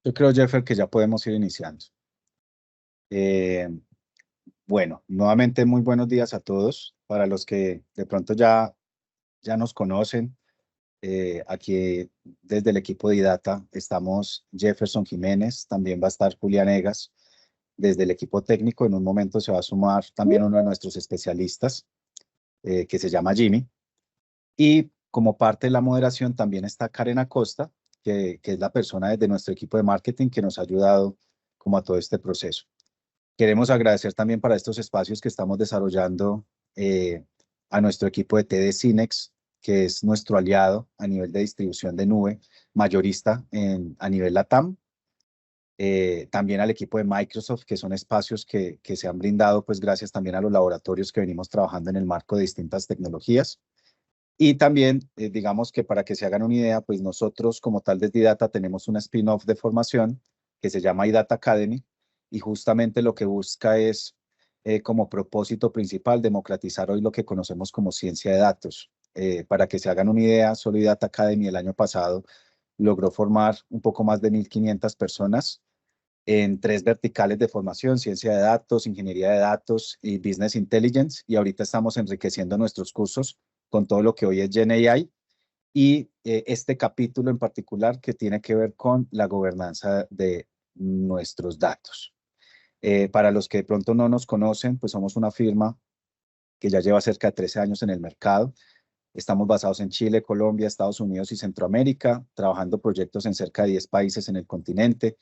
Yo creo, Jeffer, que ya podemos ir iniciando. Eh, bueno, nuevamente muy buenos días a todos. Para los que de pronto ya nos conocen, aquí desde el equipo de IDATA estamos Jefferson Jiménez, también va a estar Julián Egas. Desde el equipo técnico, en un momento se va a sumar también uno de nuestros especialistas, que se llama Jimmy. Y como parte de la moderación también está Karen Acosta, que es la persona desde nuestro equipo de marketing que nos ha ayudado como a todo este proceso. Queremos agradecer también para estos espacios que estamos desarrollando a nuestro equipo de TD Cinex, que es nuestro aliado a nivel de distribución de nube, mayorista a nivel LATAM. También al equipo de Microsoft, que son espacios que se han brindado, pues gracias también a los laboratorios que venimos trabajando en el marco de distintas tecnologías. Y también, digamos que para que se hagan una idea, pues nosotros como tal desde IDATA tenemos una spin-off de formación que se llama IDATA Academy y justamente lo que busca es como propósito principal democratizar hoy lo que conocemos como ciencia de datos. Para que se hagan una idea, solo IDATA Academy el año pasado logró formar un poco más de 1.500 personas en 3 verticales de formación: ciencia de datos, ingeniería de datos y business intelligence. Y ahorita estamos enriqueciendo nuestros cursos con todo lo que hoy es GenAI y este capítulo en particular que tiene que ver con la gobernanza de nuestros datos. Para los que de pronto no nos conocen, pues somos una firma que ya lleva cerca de 13 años en el mercado. Estamos basados en Chile, Colombia, Estados Unidos y Centroamérica, trabajando proyectos en cerca de 10 países en el continente.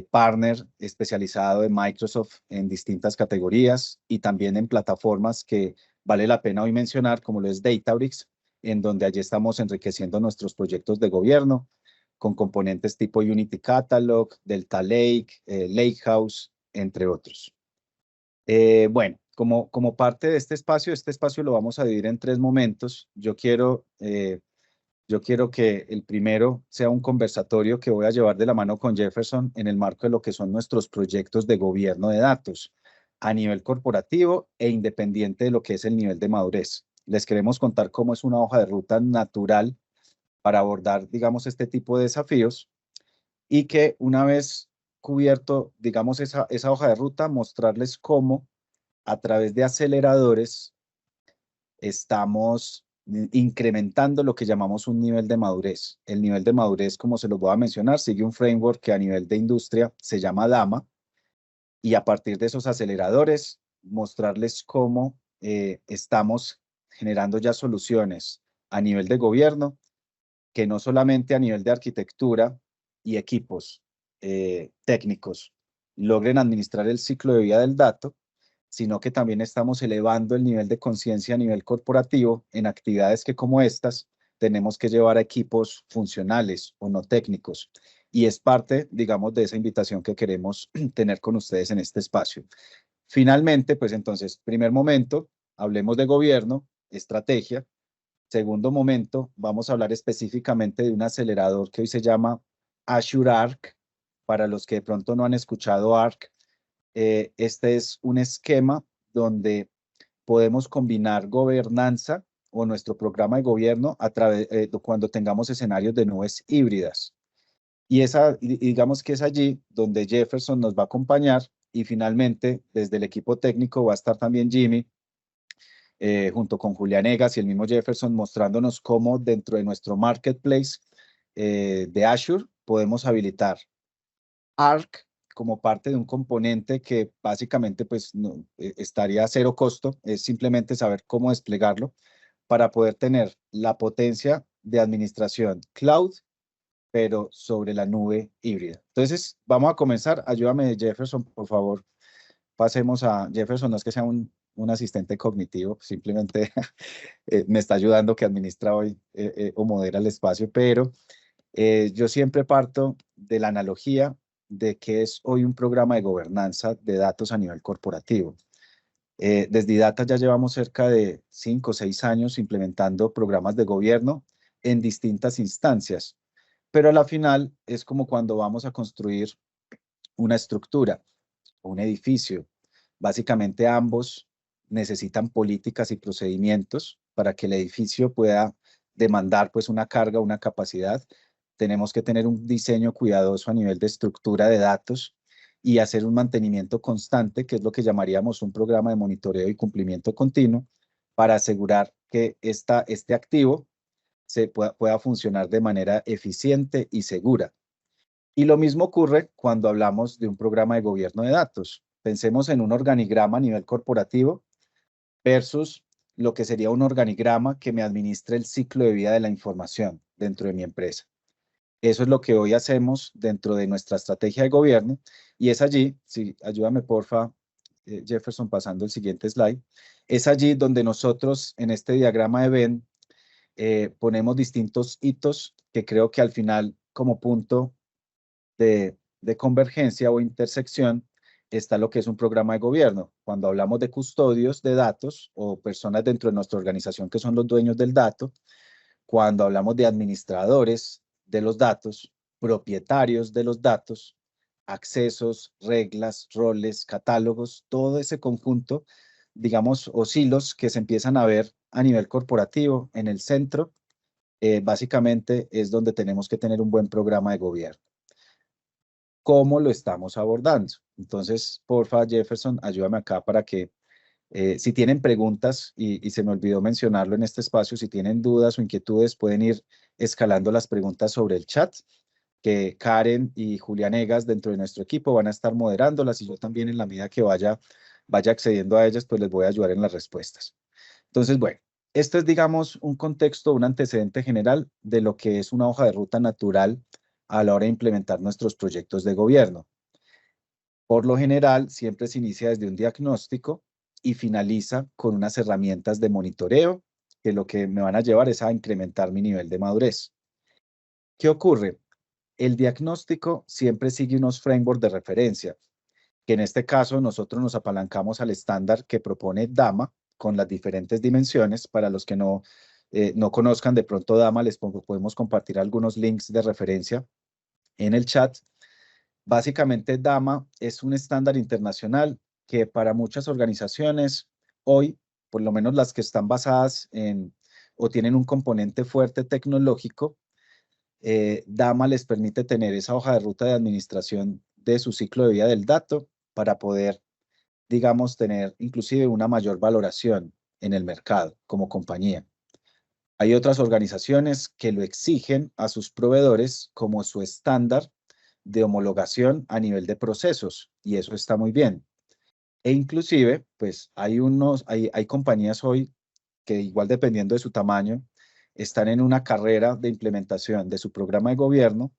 Partner especializado de Microsoft en distintas categorías y también en plataformas que vale la pena hoy mencionar, como lo es Databricks, en donde allí estamos enriqueciendo nuestros proyectos de gobierno con componentes tipo Unity Catalog, Delta Lake, Lakehouse, entre otros. Bueno, como parte de este espacio lo vamos a dividir en 3 momentos. Yo quiero que el primero sea un conversatorio que voy a llevar de la mano con Jefferson en el marco de lo que son nuestros proyectos de gobierno de datos a nivel corporativo e independiente de lo que es el nivel de madurez. Les queremos contar cómo es una hoja de ruta natural para abordar, digamos, este tipo de desafíos y que una vez cubierto, digamos, esa hoja de ruta, mostrarles cómo a través de aceleradores estamos incrementando lo que llamamos un nivel de madurez. El nivel de madurez, como se los voy a mencionar, sigue un framework que a nivel de industria se llama DAMA, y a partir de esos aceleradores, mostrarles cómo estamos generando ya soluciones a nivel de gobierno, que no solamente a nivel de arquitectura y equipos técnicos logren administrar el ciclo de vida del dato, sino que también estamos elevando el nivel de conciencia a nivel corporativo en actividades que, como estas, tenemos que llevar a equipos funcionales o no técnicos. Y es parte, digamos, de esa invitación que queremos tener con ustedes en este espacio. Finalmente, pues entonces, primer momento, hablemos de gobierno, estrategia. Segundo momento, vamos a hablar específicamente de un acelerador que hoy se llama Azure Arc. Para los que de pronto no han escuchado Arc, este es un esquema donde podemos combinar gobernanza o nuestro programa de gobierno a través, cuando tengamos escenarios de nubes híbridas. Y digamos que es allí donde Jefferson nos va a acompañar, y finalmente desde el equipo técnico va a estar también Jimmy, junto con Julián Egas y el mismo Jefferson, mostrándonos cómo dentro de nuestro marketplace de Azure podemos habilitar Arc como parte de un componente que básicamente pues no, estaría a cero costo. Es simplemente saber cómo desplegarlo para poder tener la potencia de administración cloud, pero sobre la nube híbrida. Entonces, vamos a comenzar. Ayúdame, Jefferson, por favor. Pasemos a Jefferson. No es que sea un asistente cognitivo, simplemente me está ayudando, que administra hoy o modera el espacio, pero yo siempre parto de la analogía de que es hoy un programa de gobernanza de datos a nivel corporativo. Desde Data ya llevamos cerca de 5 o 6 años implementando programas de gobierno en distintas instancias, pero a la final es como cuando vamos a construir una estructura o un edificio. Básicamente ambos necesitan políticas y procedimientos para que el edificio pueda demandar pues una carga, una capacidad, tenemos que tener un diseño cuidadoso a nivel de estructura de datos y hacer un mantenimiento constante, que es lo que llamaríamos un programa de monitoreo y cumplimiento continuo, para asegurar que este activo pueda funcionar de manera eficiente y segura. Y lo mismo ocurre cuando hablamos de un programa de gobierno de datos. Pensemos en un organigrama a nivel corporativo versus lo que sería un organigrama que me administre el ciclo de vida de la información dentro de mi empresa. Eso es lo que hoy hacemos dentro de nuestra estrategia de gobierno y es allí, sí, ayúdame porfa, Jefferson, pasando el siguiente slide, es allí donde nosotros en este diagrama de Venn ponemos distintos hitos que creo que al final como punto de convergencia o intersección está lo que es un programa de gobierno. Cuando hablamos de custodios de datos o personas dentro de nuestra organización que son los dueños del dato, cuando hablamos de administradores de los datos, propietarios de los datos, accesos, reglas, roles, catálogos, todo ese conjunto, digamos, o silos que se empiezan a ver a nivel corporativo en el centro, básicamente es donde tenemos que tener un buen programa de gobierno. ¿Cómo lo estamos abordando? Entonces, porfa, Jefferson, ayúdame acá para que si tienen preguntas, y se me olvidó mencionarlo en este espacio, si tienen dudas o inquietudes, pueden ir escalando las preguntas sobre el chat, que Karen y Julián Egas dentro de nuestro equipo van a estar moderándolas y yo también en la medida que vaya accediendo a ellas, pues les voy a ayudar en las respuestas. Entonces, bueno, esto es, digamos, un contexto, un antecedente general de lo que es una hoja de ruta natural a la hora de implementar nuestros proyectos de gobierno. Por lo general, siempre se inicia desde un diagnóstico y finaliza con unas herramientas de monitoreo que lo que me van a llevar es a incrementar mi nivel de madurez. ¿Qué ocurre? El diagnóstico siempre sigue unos frameworks de referencia, que en este caso nosotros nos apalancamos al estándar que propone DAMA con las diferentes dimensiones. Para los que no conozcan de pronto DAMA, podemos compartir algunos links de referencia en el chat. Básicamente, DAMA es un estándar internacional que para muchas organizaciones hoy, por lo menos las que están basadas en o tienen un componente fuerte tecnológico, DAMA les permite tener esa hoja de ruta de administración de su ciclo de vida del dato para poder, digamos, tener inclusive una mayor valoración en el mercado como compañía. Hay otras organizaciones que lo exigen a sus proveedores como su estándar de homologación a nivel de procesos, y eso está muy bien. E inclusive, pues hay compañías hoy que igual dependiendo de su tamaño, están en una carrera de implementación de su programa de gobierno,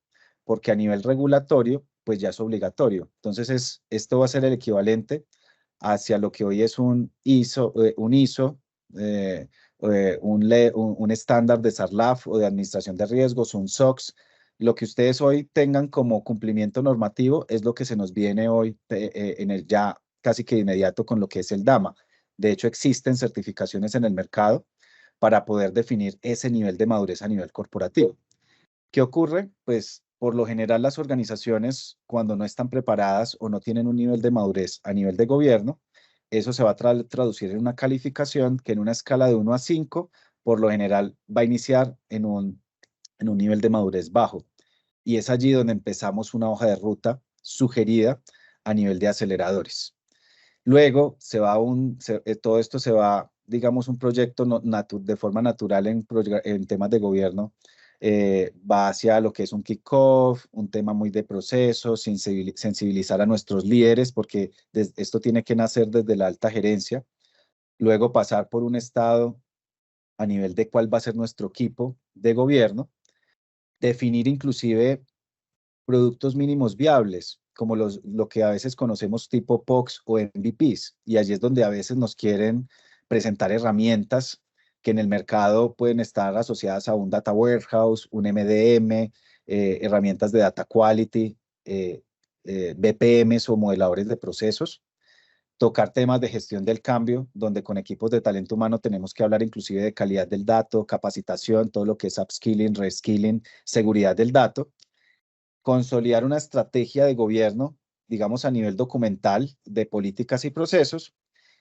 porque a nivel regulatorio, pues ya es obligatorio. Entonces, esto va a ser el equivalente hacia lo que hoy es un ISO, un estándar de SARLAF o de administración de riesgos, un SOX. Lo que ustedes hoy tengan como cumplimiento normativo es lo que se nos viene hoy en el ya casi que inmediato con lo que es el DAMA. De hecho, existen certificaciones en el mercado para poder definir ese nivel de madurez a nivel corporativo. ¿Qué ocurre? Pues por lo general las organizaciones cuando no están preparadas o no tienen un nivel de madurez a nivel de gobierno, eso se va a traducir en una calificación que en una escala de 1 a 5, por lo general va a iniciar en un nivel de madurez bajo. Y es allí donde empezamos una hoja de ruta sugerida a nivel de aceleradores. Luego todo esto se va, digamos, un proyecto de forma natural en temas de gobierno, va hacia lo que es un kickoff, un tema muy de proceso, sensibilizar a nuestros líderes, porque esto tiene que nacer desde la alta gerencia. Luego pasar por un estado a nivel de cuál va a ser nuestro equipo de gobierno, definir inclusive productos mínimos viables, como lo que a veces conocemos tipo POCs o MVPs, y allí es donde a veces nos quieren presentar herramientas que en el mercado pueden estar asociadas a un data warehouse, un MDM, herramientas de data quality, BPMs o modeladores de procesos, tocar temas de gestión del cambio, donde con equipos de talento humano tenemos que hablar inclusive de calidad del dato, capacitación, todo lo que es upskilling, reskilling, seguridad del dato, consolidar una estrategia de gobierno, digamos a nivel documental, de políticas y procesos,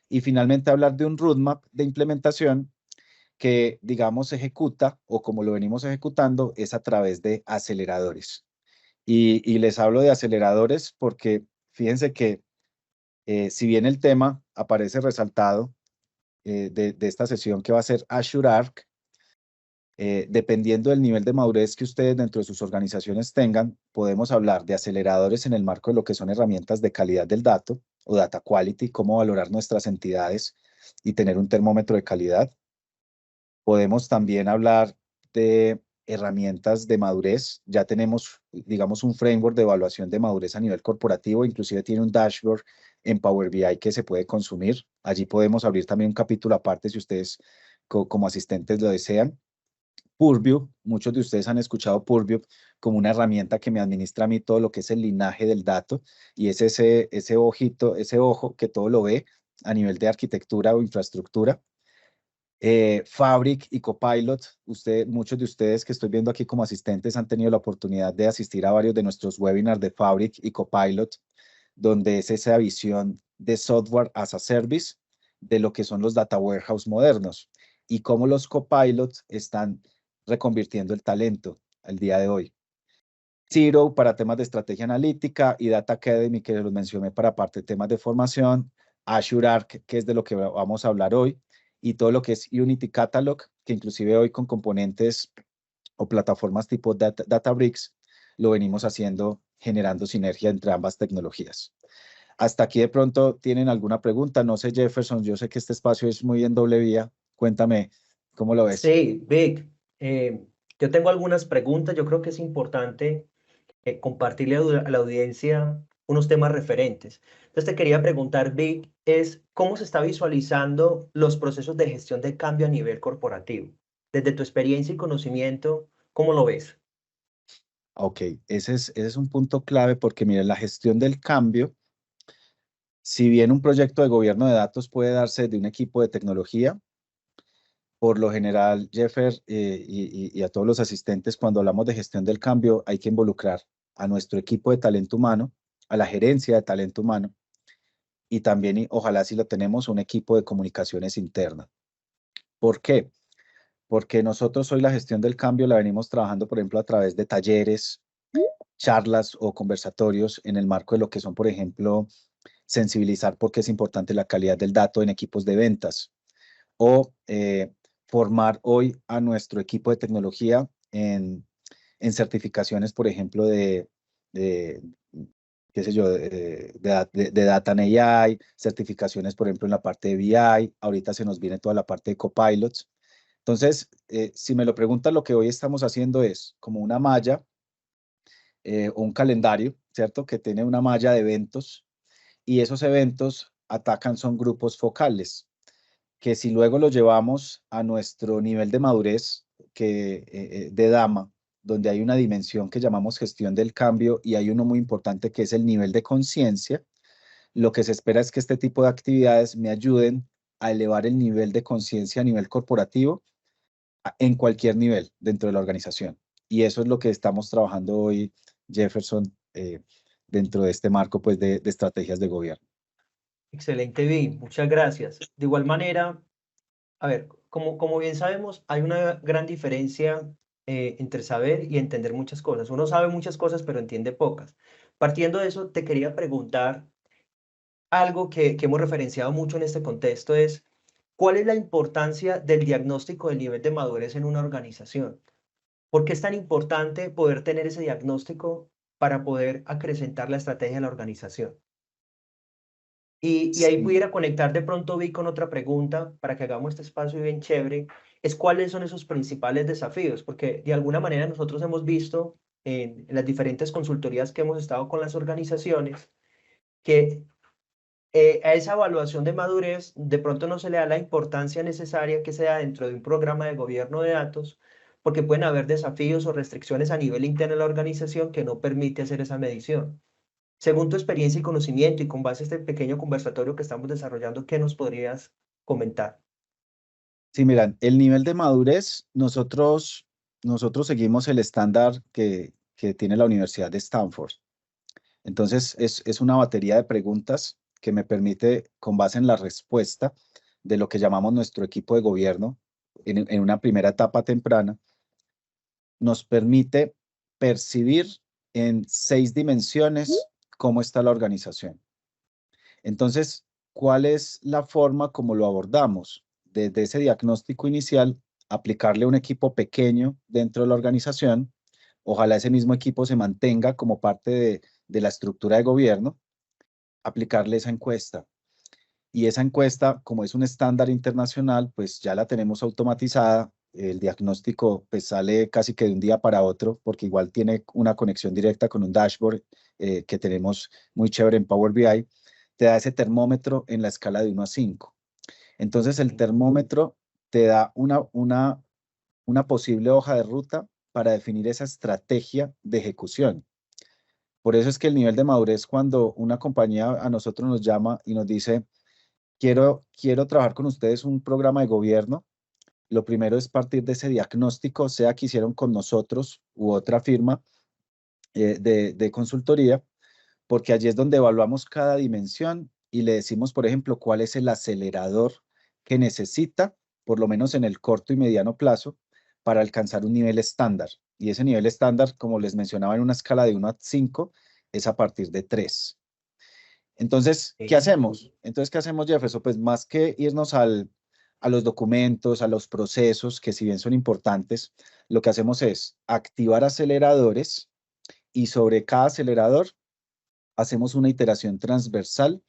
y finalmente hablar de un roadmap de implementación que, digamos, se ejecuta, o como lo venimos ejecutando, es a través de aceleradores. Y les hablo de aceleradores porque fíjense que si bien el tema aparece resaltado de esta sesión que va a ser Azure Arc, dependiendo del nivel de madurez que ustedes dentro de sus organizaciones tengan, podemos hablar de aceleradores en el marco de lo que son herramientas de calidad del dato o data quality, cómo valorar nuestras entidades y tener un termómetro de calidad. Podemos también hablar de herramientas de madurez. Ya tenemos, digamos, un framework de evaluación de madurez a nivel corporativo, inclusive tiene un dashboard en Power BI que se puede consumir. Allí podemos abrir también un capítulo aparte si ustedes como asistentes lo desean. Purview, muchos de ustedes han escuchado Purview como una herramienta que me administra a mí todo lo que es el linaje del dato y es ese ojito, ese ojo que todo lo ve a nivel de arquitectura o infraestructura. Fabric y Copilot, muchos de ustedes que estoy viendo aquí como asistentes han tenido la oportunidad de asistir a varios de nuestros webinars de Fabric y Copilot, donde es esa visión de software as a service de lo que son los data warehouse modernos y cómo los copilots están reconvirtiendo el talento al día de hoy. Zero para temas de estrategia analítica y Data Academy, que los mencioné para parte de temas de formación, Azure Arc, que es de lo que vamos a hablar hoy, y todo lo que es Unity Catalog, que inclusive hoy con componentes o plataformas tipo Databricks, lo venimos haciendo, generando sinergia entre ambas tecnologías. Hasta aquí de pronto tienen alguna pregunta. No sé, Jefferson, yo sé que este espacio es muy en doble vía. Cuéntame, ¿cómo lo ves? Sí, Vic, yo tengo algunas preguntas. Yo creo que es importante compartirle a la audiencia unos temas referentes. Entonces te quería preguntar, Vic, es cómo se está visualizando los procesos de gestión de cambio a nivel corporativo. Desde tu experiencia y conocimiento, ¿cómo lo ves? Ok, ese es un punto clave porque, mire, la gestión del cambio, si bien un proyecto de gobierno de datos puede darse de un equipo de tecnología, por lo general, Jeffer, y a todos los asistentes, cuando hablamos de gestión del cambio, hay que involucrar a nuestro equipo de talento humano, a la gerencia de talento humano, y también, y ojalá si lo tenemos, un equipo de comunicaciones interna. ¿Por qué? Porque nosotros hoy la gestión del cambio la venimos trabajando, por ejemplo, a través de talleres, charlas o conversatorios en el marco de lo que son, por ejemplo, sensibilizar por qué es importante la calidad del dato en equipos de ventas o formar hoy a nuestro equipo de tecnología en certificaciones, por ejemplo, de qué sé yo, de Data and AI, certificaciones, por ejemplo, en la parte de BI, ahorita se nos viene toda la parte de copilots. Entonces, si me lo preguntan, lo que hoy estamos haciendo es como una malla o un calendario, ¿cierto? Que tiene una malla de eventos y esos eventos atacan son grupos focales, que si luego lo llevamos a nuestro nivel de madurez de Dama, donde hay una dimensión que llamamos gestión del cambio y hay uno muy importante que es el nivel de conciencia, lo que se espera es que este tipo de actividades me ayuden a elevar el nivel de conciencia a nivel corporativo en cualquier nivel dentro de la organización. Y eso es lo que estamos trabajando hoy, Jefferson, dentro de este marco pues, de estrategias de gobierno. Excelente, Vic, muchas gracias. De igual manera, a ver, como bien sabemos, hay una gran diferencia entre saber y entender muchas cosas. Uno sabe muchas cosas, pero entiende pocas. Partiendo de eso, te quería preguntar algo que hemos referenciado mucho en este contexto es, ¿cuál es la importancia del diagnóstico del nivel de madurez en una organización? ¿Por qué es tan importante poder tener ese diagnóstico para poder acrecentar la estrategia de la organización? Y ahí Sí, pudiera conectar de pronto, Vi, con otra pregunta para que hagamos este espacio bien chévere, es cuáles son esos principales desafíos, porque de alguna manera nosotros hemos visto en las diferentes consultorías que hemos estado con las organizaciones que a esa evaluación de madurez de pronto no se le da la importancia necesaria que sea dentro de un programa de gobierno de datos, porque pueden haber desafíos o restricciones a nivel interno de la organización que no permite hacer esa medición. Según tu experiencia y conocimiento y con base a este pequeño conversatorio que estamos desarrollando, ¿qué nos podrías comentar? sí, miran, el nivel de madurez, nosotros seguimos el estándar que tiene la Universidad de Stanford. Entonces, es una batería de preguntas que me permite, con base en la respuesta de lo que llamamos nuestro equipo de gobierno, en una primera etapa temprana, nos permite percibir en 6 dimensiones cómo está la organización. Entonces, ¿cuál es la forma como lo abordamos? Desde ese diagnóstico inicial, aplicarle a un equipo pequeño dentro de la organización. Ojalá ese mismo equipo se mantenga como parte de la estructura de gobierno, aplicarle esa encuesta. Y esa encuesta, como es un estándar internacional, pues ya la tenemos automatizada. El diagnóstico pues sale casi que de un día para otro, porque igual tiene una conexión directa con un dashboard que tenemos muy chévere en Power BI. Te da ese termómetro en la escala de 1 a 5. Entonces el termómetro te da una posible hoja de ruta para definir esa estrategia de ejecución. Por eso es que el nivel de madurez, cuando una compañía a nosotros nos llama y nos dice, quiero trabajar con ustedes un programa de gobierno, lo primero es partir de ese diagnóstico, sea que hicieron con nosotros u otra firma de consultoría, porque allí es donde evaluamos cada dimensión y le decimos, por ejemplo, cuál es el acelerador que necesita, por lo menos en el corto y mediano plazo, para alcanzar un nivel estándar. Y ese nivel estándar, como les mencionaba, en una escala de 1 a 5, es a partir de 3. Entonces, ¿qué hacemos? Entonces, ¿qué hacemos, Jefferson? Pues más que irnos a los documentos, a los procesos, que si bien son importantes, lo que hacemos es activar aceleradores y sobre cada acelerador hacemos una iteración transversal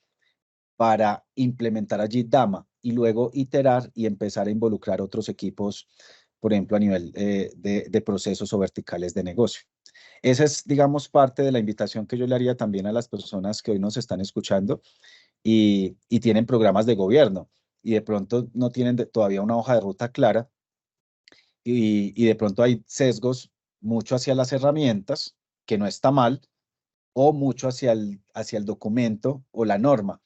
para implementar allí Dama y luego iterar y empezar a involucrar otros equipos, por ejemplo, a nivel de procesos o verticales de negocio. Esa es, digamos, parte de la invitación que yo le haría también a las personas que hoy nos están escuchando y tienen programas de gobierno y de pronto no tienen todavía una hoja de ruta clara y de pronto hay sesgos mucho hacia las herramientas, que no está mal, o mucho hacia el documento o la norma,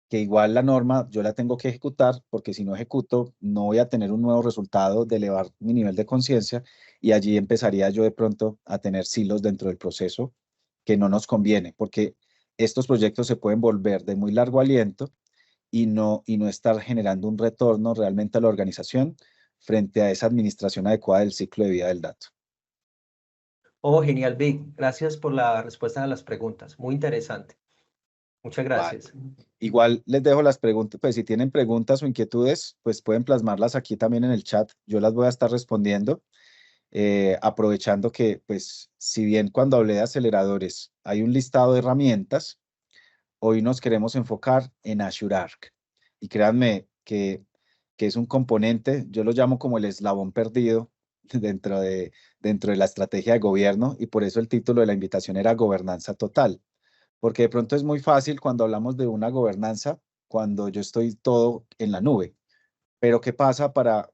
que igual la norma yo la tengo que ejecutar porque si no ejecuto no voy a tener un nuevo resultado de elevar mi nivel de conciencia y allí empezaría yo de pronto a tener silos dentro del proceso que no nos conviene porque estos proyectos se pueden volver de muy largo aliento y no estar generando un retorno realmente a la organización frente a esa administración adecuada del ciclo de vida del dato. Oh, genial, Vic. Gracias por la respuesta a las preguntas. Muy interesante. Muchas Vale. gracias. Igual les dejo las preguntas, pues si tienen preguntas o inquietudes, pues pueden plasmarlas aquí también en el chat. Yo las voy a estar respondiendo, aprovechando que, pues, si bien cuando hablé de aceleradores hay un listado de herramientas, hoy nos queremos enfocar en Azure Arc. Y créanme que es un componente, yo lo llamo como el eslabón perdido dentro de la estrategia de gobierno y por eso el título de la invitación era Gobernanza Total. Porque de pronto es muy fácil cuando hablamos de una gobernanza, cuando yo estoy todo en la nube. Pero ¿qué pasa para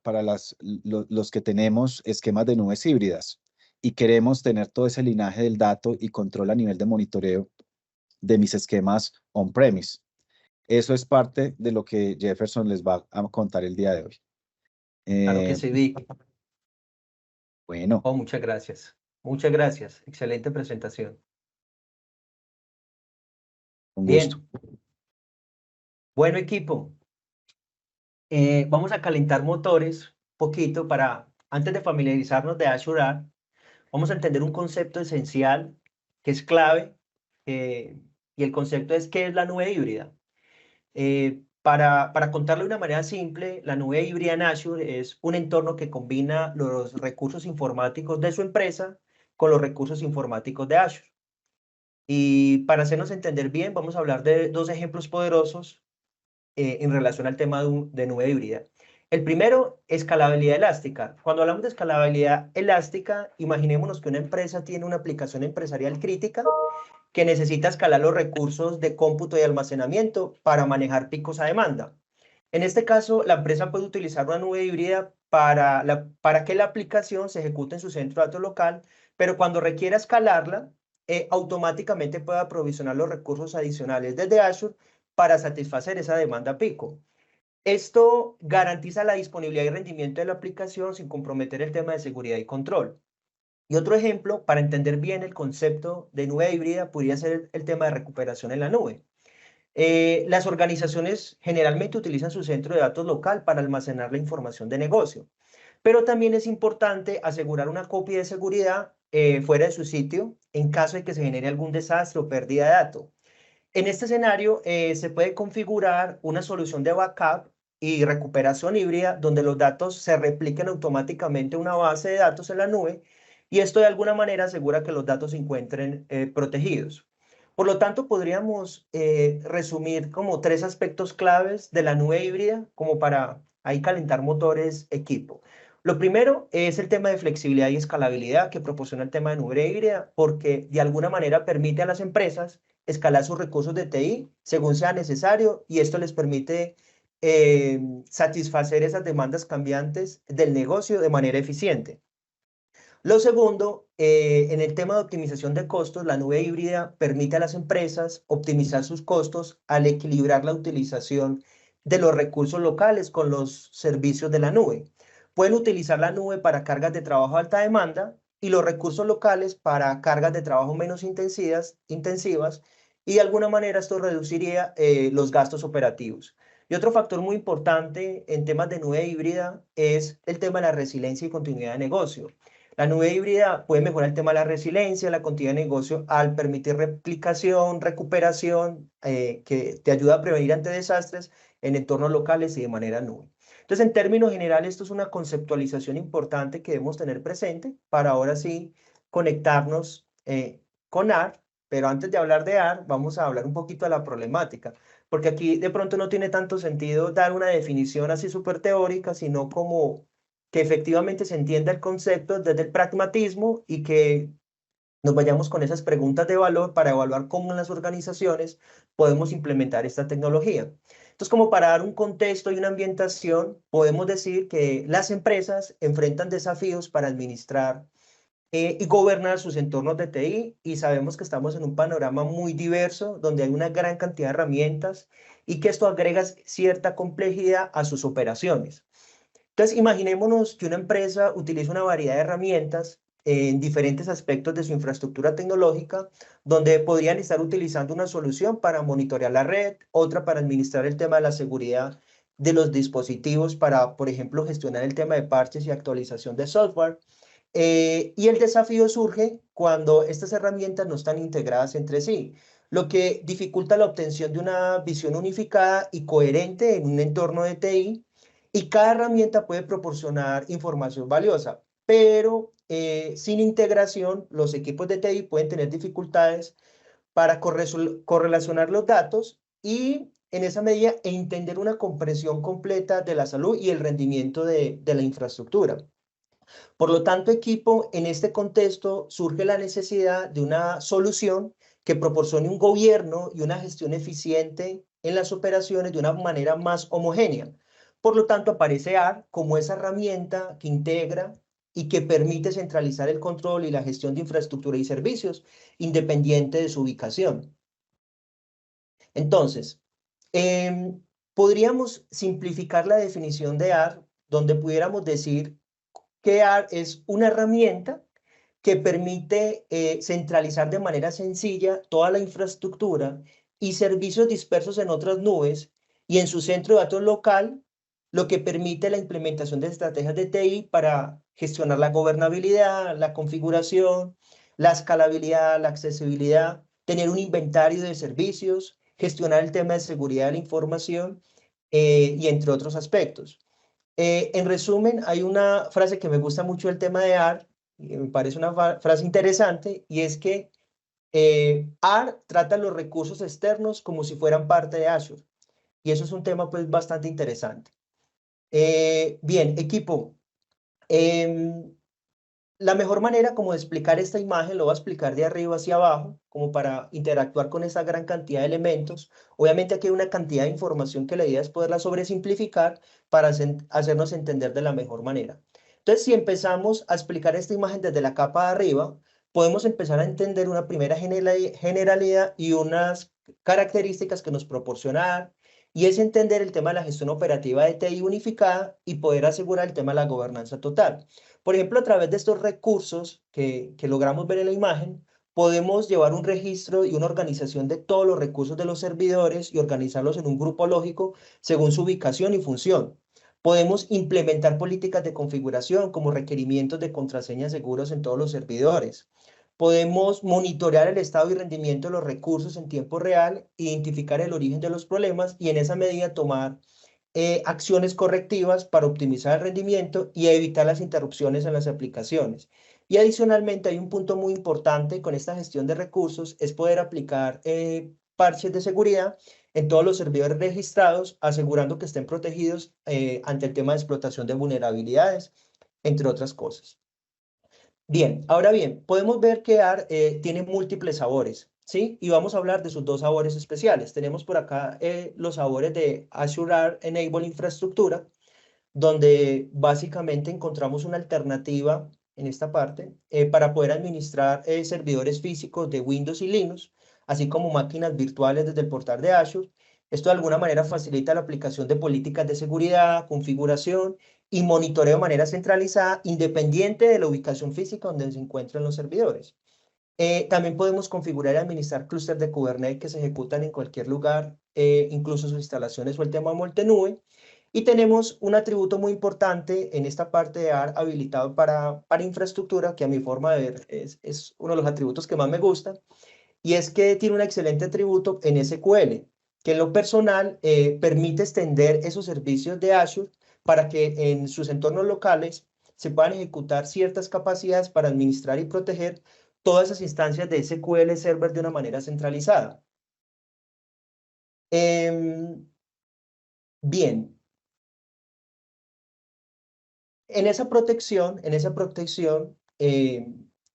los que tenemos esquemas de nubes híbridas y queremos tener todo ese linaje del dato y control a nivel de monitoreo de mis esquemas on-premise? Eso es parte de lo que Jefferson les va a contar el día de hoy. Claro que Eh, sí, Vic. bueno, Oh, muchas gracias. Muchas gracias. Excelente presentación. un gusto. Bien. Bueno, equipo, vamos a calentar motores un poquito para, antes de familiarizarnos de Azure Arc, vamos a entender un concepto esencial que es clave, y el concepto es ¿qué es la nube híbrida? Para contarlo de una manera simple, la nube híbrida en Azure es un entorno que combina los recursos informáticos de su empresa con los recursos informáticos de Azure. Y para hacernos entender bien, vamos a hablar de dos ejemplos poderosos en relación al tema de nube híbrida. El primero, escalabilidad elástica. Cuando hablamos de escalabilidad elástica, imaginémonos que una empresa tiene una aplicación empresarial crítica que necesita escalar los recursos de cómputo y almacenamiento para manejar picos a demanda. En este caso, la empresa puede utilizar una nube híbrida para que la aplicación se ejecute en su centro de datos local, pero cuando requiera escalarla, automáticamente pueda aprovisionar los recursos adicionales desde Azure para satisfacer esa demanda pico. Esto garantiza la disponibilidad y rendimiento de la aplicación sin comprometer el tema de seguridad y control. Y otro ejemplo, para entender bien el concepto de nube híbrida, podría ser el tema de recuperación en la nube. Las organizaciones generalmente utilizan su centro de datos local para almacenar la información de negocio. pero también es importante asegurar una copia de seguridad fuera de su sitio en caso de que se genere algún desastre o pérdida de datos. En este escenario se puede configurar una solución de backup y recuperación híbrida donde los datos se repliquen automáticamente en una base de datos en la nube y esto de alguna manera asegura que los datos se encuentren protegidos. Por lo tanto, podríamos resumir como tres aspectos claves de la nube híbrida como para ahí calentar motores equipo. Lo primero es el tema de flexibilidad y escalabilidad que proporciona el tema de nube híbrida porque de alguna manera permite a las empresas escalar sus recursos de TI según sea necesario y esto les permite satisfacer esas demandas cambiantes del negocio de manera eficiente. Lo segundo, en el tema de optimización de costos, la nube híbrida permite a las empresas optimizar sus costos al equilibrar la utilización de los recursos locales con los servicios de la nube. Pueden utilizar la nube para cargas de trabajo de alta demanda y los recursos locales para cargas de trabajo menos intensivas y de alguna manera esto reduciría los gastos operativos. Y otro factor muy importante en temas de nube híbrida es el tema de la resiliencia y continuidad de negocio. La nube híbrida puede mejorar el tema de la resiliencia, la continuidad de negocio al permitir replicación, recuperación, que te ayuda a prevenir ante desastres en entornos locales y de manera nube. Entonces, en términos generales, esto es una conceptualización importante que debemos tener presente para ahora sí conectarnos con AR, pero antes de hablar de AR, vamos a hablar un poquito de la problemática, porque aquí de pronto no tiene tanto sentido dar una definición así súper teórica, sino como que efectivamente se entienda el concepto desde el pragmatismo y que nos vayamos con esas preguntas de valor para evaluar cómo en las organizaciones podemos implementar esta tecnología. Entonces, como para dar un contexto y una ambientación, podemos decir que las empresas enfrentan desafíos para administrar y gobernar sus entornos de TI y sabemos que estamos en un panorama muy diverso donde hay una gran cantidad de herramientas y que esto agrega cierta complejidad a sus operaciones. Entonces, imaginémonos que una empresa utiliza una variedad de herramientas en diferentes aspectos de su infraestructura tecnológica, donde podrían estar utilizando una solución para monitorear la red, otra para administrar el tema de la seguridad de los dispositivos, para, por ejemplo, gestionar el tema de parches y actualización de software. Y el desafío surge cuando estas herramientas no están integradas entre sí, lo que dificulta la obtención de una visión unificada y coherente en un entorno de TI y cada herramienta puede proporcionar información valiosa, pero sin integración, los equipos de TI pueden tener dificultades para correlacionar los datos y en esa medida entender una comprensión completa de la salud y el rendimiento de la infraestructura. Por lo tanto, equipo, en este contexto surge la necesidad de una solución que proporcione un gobierno y una gestión eficiente en las operaciones de una manera más homogénea. Por lo tanto, aparece AR como esa herramienta que integra y que permite centralizar el control y la gestión de infraestructura y servicios independiente de su ubicación. Entonces, podríamos simplificar la definición de AR donde pudiéramos decir que AR es una herramienta que permite centralizar de manera sencilla toda la infraestructura y servicios dispersos en otras nubes y en su centro de datos local, lo que permite la implementación de estrategias de TI para gestionar la gobernabilidad, la configuración, la escalabilidad, la accesibilidad, tener un inventario de servicios, gestionar el tema de seguridad de la información y entre otros aspectos. En resumen, hay una frase que me gusta mucho del tema de AR, y me parece una frase interesante, y es que AR trata los recursos externos como si fueran parte de Azure. Y eso es un tema pues bastante interesante. Bien, equipo. em, la mejor manera como de explicar esta imagen, lo voy a explicar de arriba hacia abajo, como para interactuar con esa gran cantidad de elementos. Obviamente aquí hay una cantidad de información que la idea es poderla sobresimplificar para hacernos entender de la mejor manera. Entonces, si empezamos a explicar esta imagen desde la capa de arriba, podemos empezar a entender una primera generalidad y unas características que nos proporciona, y es entender el tema de la gestión operativa de TI unificada y poder asegurar el tema de la gobernanza total. Por ejemplo, a través de estos recursos que logramos ver en la imagen, podemos llevar un registro y una organización de todos los recursos de los servidores y organizarlos en un grupo lógico según su ubicación y función. Podemos implementar políticas de configuración como requerimientos de contraseñas seguros en todos los servidores. Podemos monitorear el estado y rendimiento de los recursos en tiempo real, identificar el origen de los problemas y en esa medida tomar acciones correctivas para optimizar el rendimiento y evitar las interrupciones en las aplicaciones. Y adicionalmente hay un punto muy importante con esta gestión de recursos, es poder aplicar parches de seguridad en todos los servidores registrados, asegurando que estén protegidos ante el tema de explotación de vulnerabilidades, entre otras cosas. Bien, ahora bien, podemos ver que AR tiene múltiples sabores, ¿sí? Y vamos a hablar de sus dos sabores especiales. Tenemos por acá los sabores de Azure AR Enable Infraestructura, donde básicamente encontramos una alternativa en esta parte para poder administrar servidores físicos de Windows y Linux, así como máquinas virtuales desde el portal de Azure. Esto de alguna manera facilita la aplicación de políticas de seguridad, configuración y monitoreo de manera centralizada, independiente de la ubicación física donde se encuentran los servidores. También podemos configurar y administrar clústeres de Kubernetes que se ejecutan en cualquier lugar, incluso sus instalaciones o el tema multinube. Y tenemos un atributo muy importante en esta parte de AR habilitado para infraestructura, que a mi forma de ver es uno de los atributos que más me gusta, y es que tiene un excelente atributo en SQL, que en lo personal permite extender esos servicios de Azure para que en sus entornos locales se puedan ejecutar ciertas capacidades para administrar y proteger todas esas instancias de SQL Server de una manera centralizada. Bien, en esa protección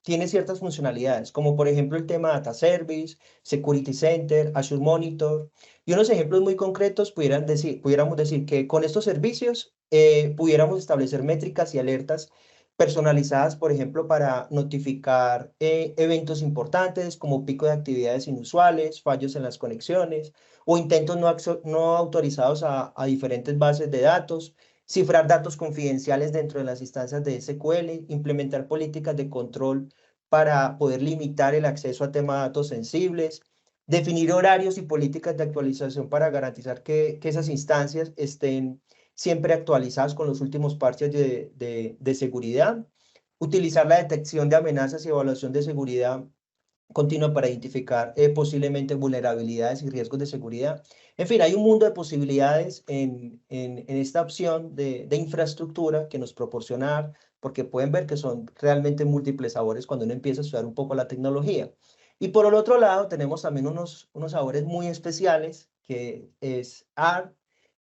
tiene ciertas funcionalidades, como por ejemplo el tema Data Service, Security Center, Azure Monitor, y unos ejemplos muy concretos pudiéramos decir que con estos servicios pudiéramos establecer métricas y alertas personalizadas, por ejemplo, para notificar eventos importantes como pico de actividades inusuales, fallos en las conexiones o intentos no autorizados a diferentes bases de datos, cifrar datos confidenciales dentro de las instancias de SQL, implementar políticas de control para poder limitar el acceso a temas de datos sensibles, definir horarios y políticas de actualización para garantizar que esas instancias estén siempre actualizadas con los últimos parches de seguridad, utilizar la detección de amenazas y evaluación de seguridad continua para identificar posiblemente vulnerabilidades y riesgos de seguridad. En fin, hay un mundo de posibilidades en esta opción de infraestructura que nos proporciona, porque pueden ver que son realmente múltiples sabores cuando uno empieza a estudiar un poco la tecnología. Y por el otro lado, tenemos también unos sabores muy especiales, que es AR,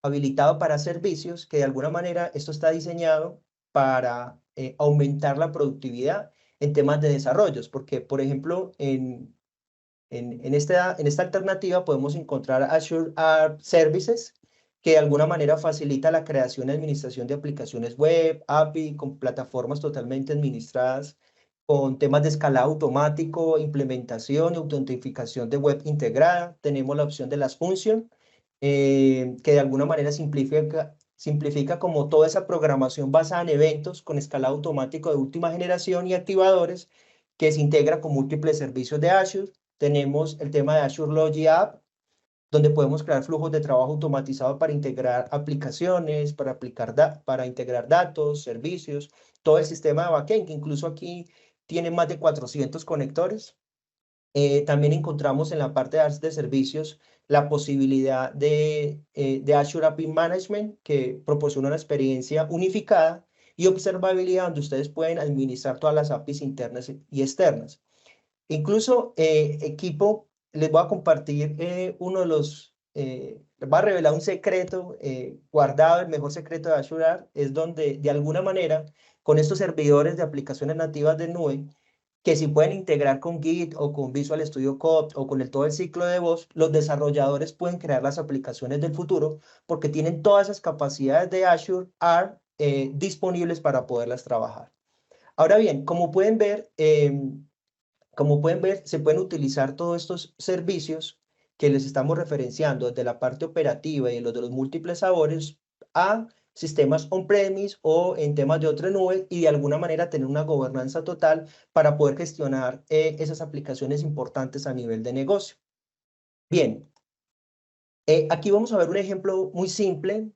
habilitado para servicios, que de alguna manera esto está diseñado para aumentar la productividad en temas de desarrollos, porque, por ejemplo, en esta alternativa podemos encontrar Azure App Services, que de alguna manera facilita la creación y administración de aplicaciones web, API, con plataformas totalmente administradas, con temas de escalado automático, implementación y autentificación de web integrada. Tenemos la opción de las funciones, que de alguna manera simplifica como toda esa programación basada en eventos con escalado automático de última generación y activadores que se integra con múltiples servicios de Azure. Tenemos el tema de Azure Logi App, donde podemos crear flujos de trabajo automatizado para integrar aplicaciones, para integrar datos, servicios, todo el sistema de backend, que incluso aquí tiene más de 400 conectores. También encontramos en la parte de servicios la posibilidad de Azure API Management, que proporciona una experiencia unificada y observabilidad donde ustedes pueden administrar todas las APIs internas y externas. Incluso equipo, les voy a compartir uno de les voy a revelar un secreto guardado, el mejor secreto de Azure AR, es donde de alguna manera con estos servidores de aplicaciones nativas de nube, que si pueden integrar con Git o con Visual Studio Code o con todo el ciclo de voz, los desarrolladores pueden crear las aplicaciones del futuro porque tienen todas esas capacidades de Azure AR disponibles para poderlas trabajar. Ahora bien, como pueden ver, se pueden utilizar todos estos servicios que les estamos referenciando desde la parte operativa y los de los múltiples sabores a sistemas on-premise o en temas de otra nube y de alguna manera tener una gobernanza total para poder gestionar esas aplicaciones importantes a nivel de negocio. Bien, aquí vamos a ver un ejemplo muy simple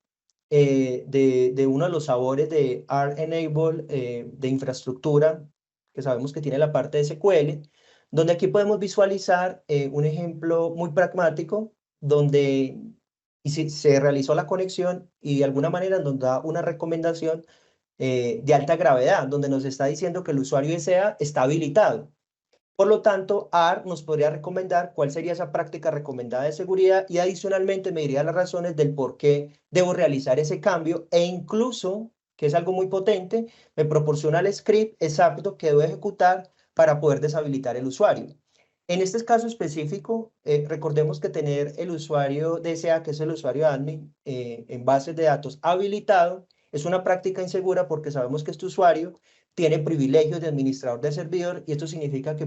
de uno de los sabores de ARC Enable de infraestructura, que sabemos que tiene la parte de SQL, donde aquí podemos visualizar un ejemplo muy pragmático, donde se realizó la conexión y de alguna manera nos da una recomendación de alta gravedad, donde nos está diciendo que el usuario SA está habilitado. Por lo tanto, AR nos podría recomendar cuál sería esa práctica recomendada de seguridad y adicionalmente me diría las razones del por qué debo realizar ese cambio e incluso, que es algo muy potente, me proporciona el script exacto que debo ejecutar para poder deshabilitar el usuario. En este caso específico, recordemos que tener el usuario DSA, que es el usuario admin, en bases de datos habilitado, es una práctica insegura porque sabemos que este usuario tiene privilegios de administrador de servidor y esto significa que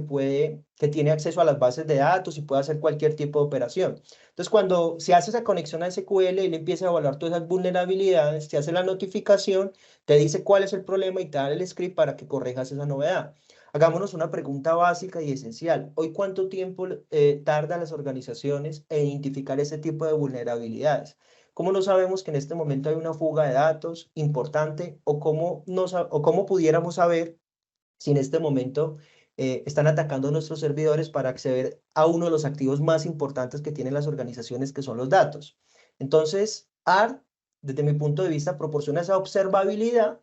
tiene acceso a las bases de datos y puede hacer cualquier tipo de operación. Entonces, cuando se hace esa conexión a SQL y le empieza a evaluar todas esas vulnerabilidades, te hace la notificación, te dice cuál es el problema y te da el script para que corrijas esa novedad. Hagámonos una pregunta básica y esencial. ¿Hoy cuánto tiempo tardan las organizaciones en identificar ese tipo de vulnerabilidades? ¿Cómo no sabemos que en este momento hay una fuga de datos importante o o cómo pudiéramos saber si en este momento están atacando nuestros servidores para acceder a uno de los activos más importantes que tienen las organizaciones, que son los datos? Entonces, AR, desde mi punto de vista, proporciona esa observabilidad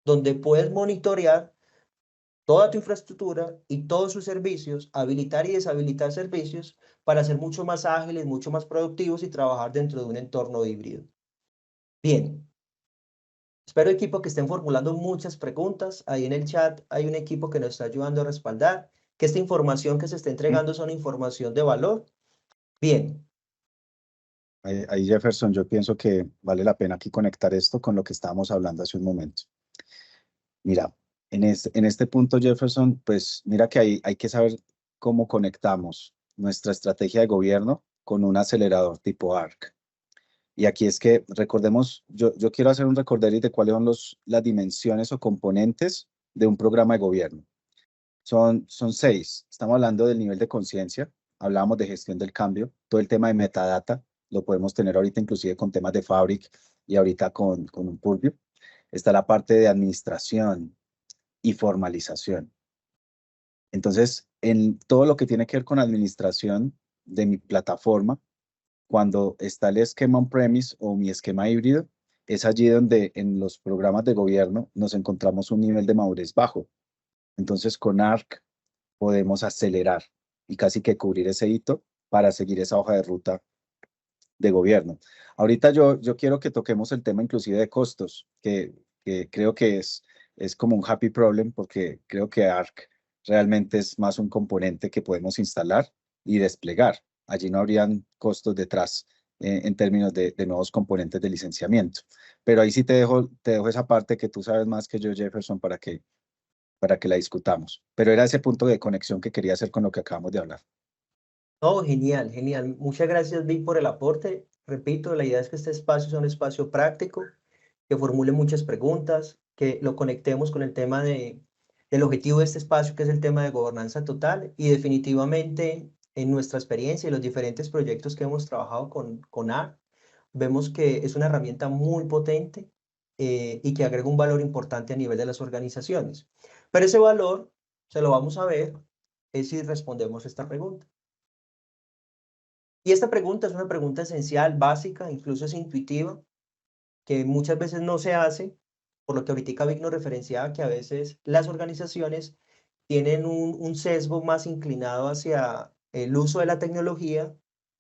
donde puedes monitorear toda tu infraestructura y todos sus servicios, habilitar y deshabilitar servicios para ser mucho más ágiles, mucho más productivos y trabajar dentro de un entorno híbrido. Bien, espero equipo que estén formulando muchas preguntas. Ahí en el chat hay un equipo que nos está ayudando a respaldar que esta información que se está Mm. entregando es una información de valor. Bien, Ahí, Jefferson, yo pienso que vale la pena aquí conectar esto con lo que estábamos hablando hace un momento. Mira, en este punto, Jefferson, pues mira que hay que saber cómo conectamos nuestra estrategia de gobierno con un acelerador tipo ARC. Y aquí es que recordemos, yo quiero hacer un recorderis de cuáles son las dimensiones o componentes de un programa de gobierno. Son seis. Estamos hablando del nivel de conciencia, hablamos de gestión del cambio, todo el tema de metadata, lo podemos tener ahorita inclusive con temas de Fabric y ahorita con un Purview. Está la parte de administración y formalización. Entonces, en todo lo que tiene que ver con administración de mi plataforma, cuando está el esquema on-premise o mi esquema híbrido, es allí donde en los programas de gobierno nos encontramos un nivel de madurez bajo. Entonces, con ARC podemos acelerar y casi que cubrir ese hito para seguir esa hoja de ruta de gobierno. Ahorita yo quiero que toquemos el tema inclusive de costos, que creo que es como un happy problem porque creo que ARC realmente es más un componente que podemos instalar y desplegar. Allí no habrían costos detrás en términos de nuevos componentes de licenciamiento. Pero ahí sí te dejo esa parte que tú sabes más que yo, Jefferson, para que la discutamos. Pero era ese punto de conexión que quería hacer con lo que acabamos de hablar. oh, genial, genial. Muchas gracias, Vic, por el aporte. Repito, la idea es que este espacio sea un espacio práctico, que formule muchas preguntas, que lo conectemos con el tema del objetivo de este espacio, que es el tema de gobernanza total. Y definitivamente, en nuestra experiencia y los diferentes proyectos que hemos trabajado con AR, vemos que es una herramienta muy potente y que agrega un valor importante a nivel de las organizaciones. Pero ese valor se lo vamos a ver es si respondemos esta pregunta. Y esta pregunta es una pregunta esencial, básica, incluso es intuitiva, que muchas veces no se hace, por lo que ahorita Vic nos referenciaba que a veces las organizaciones tienen un sesgo más inclinado hacia el uso de la tecnología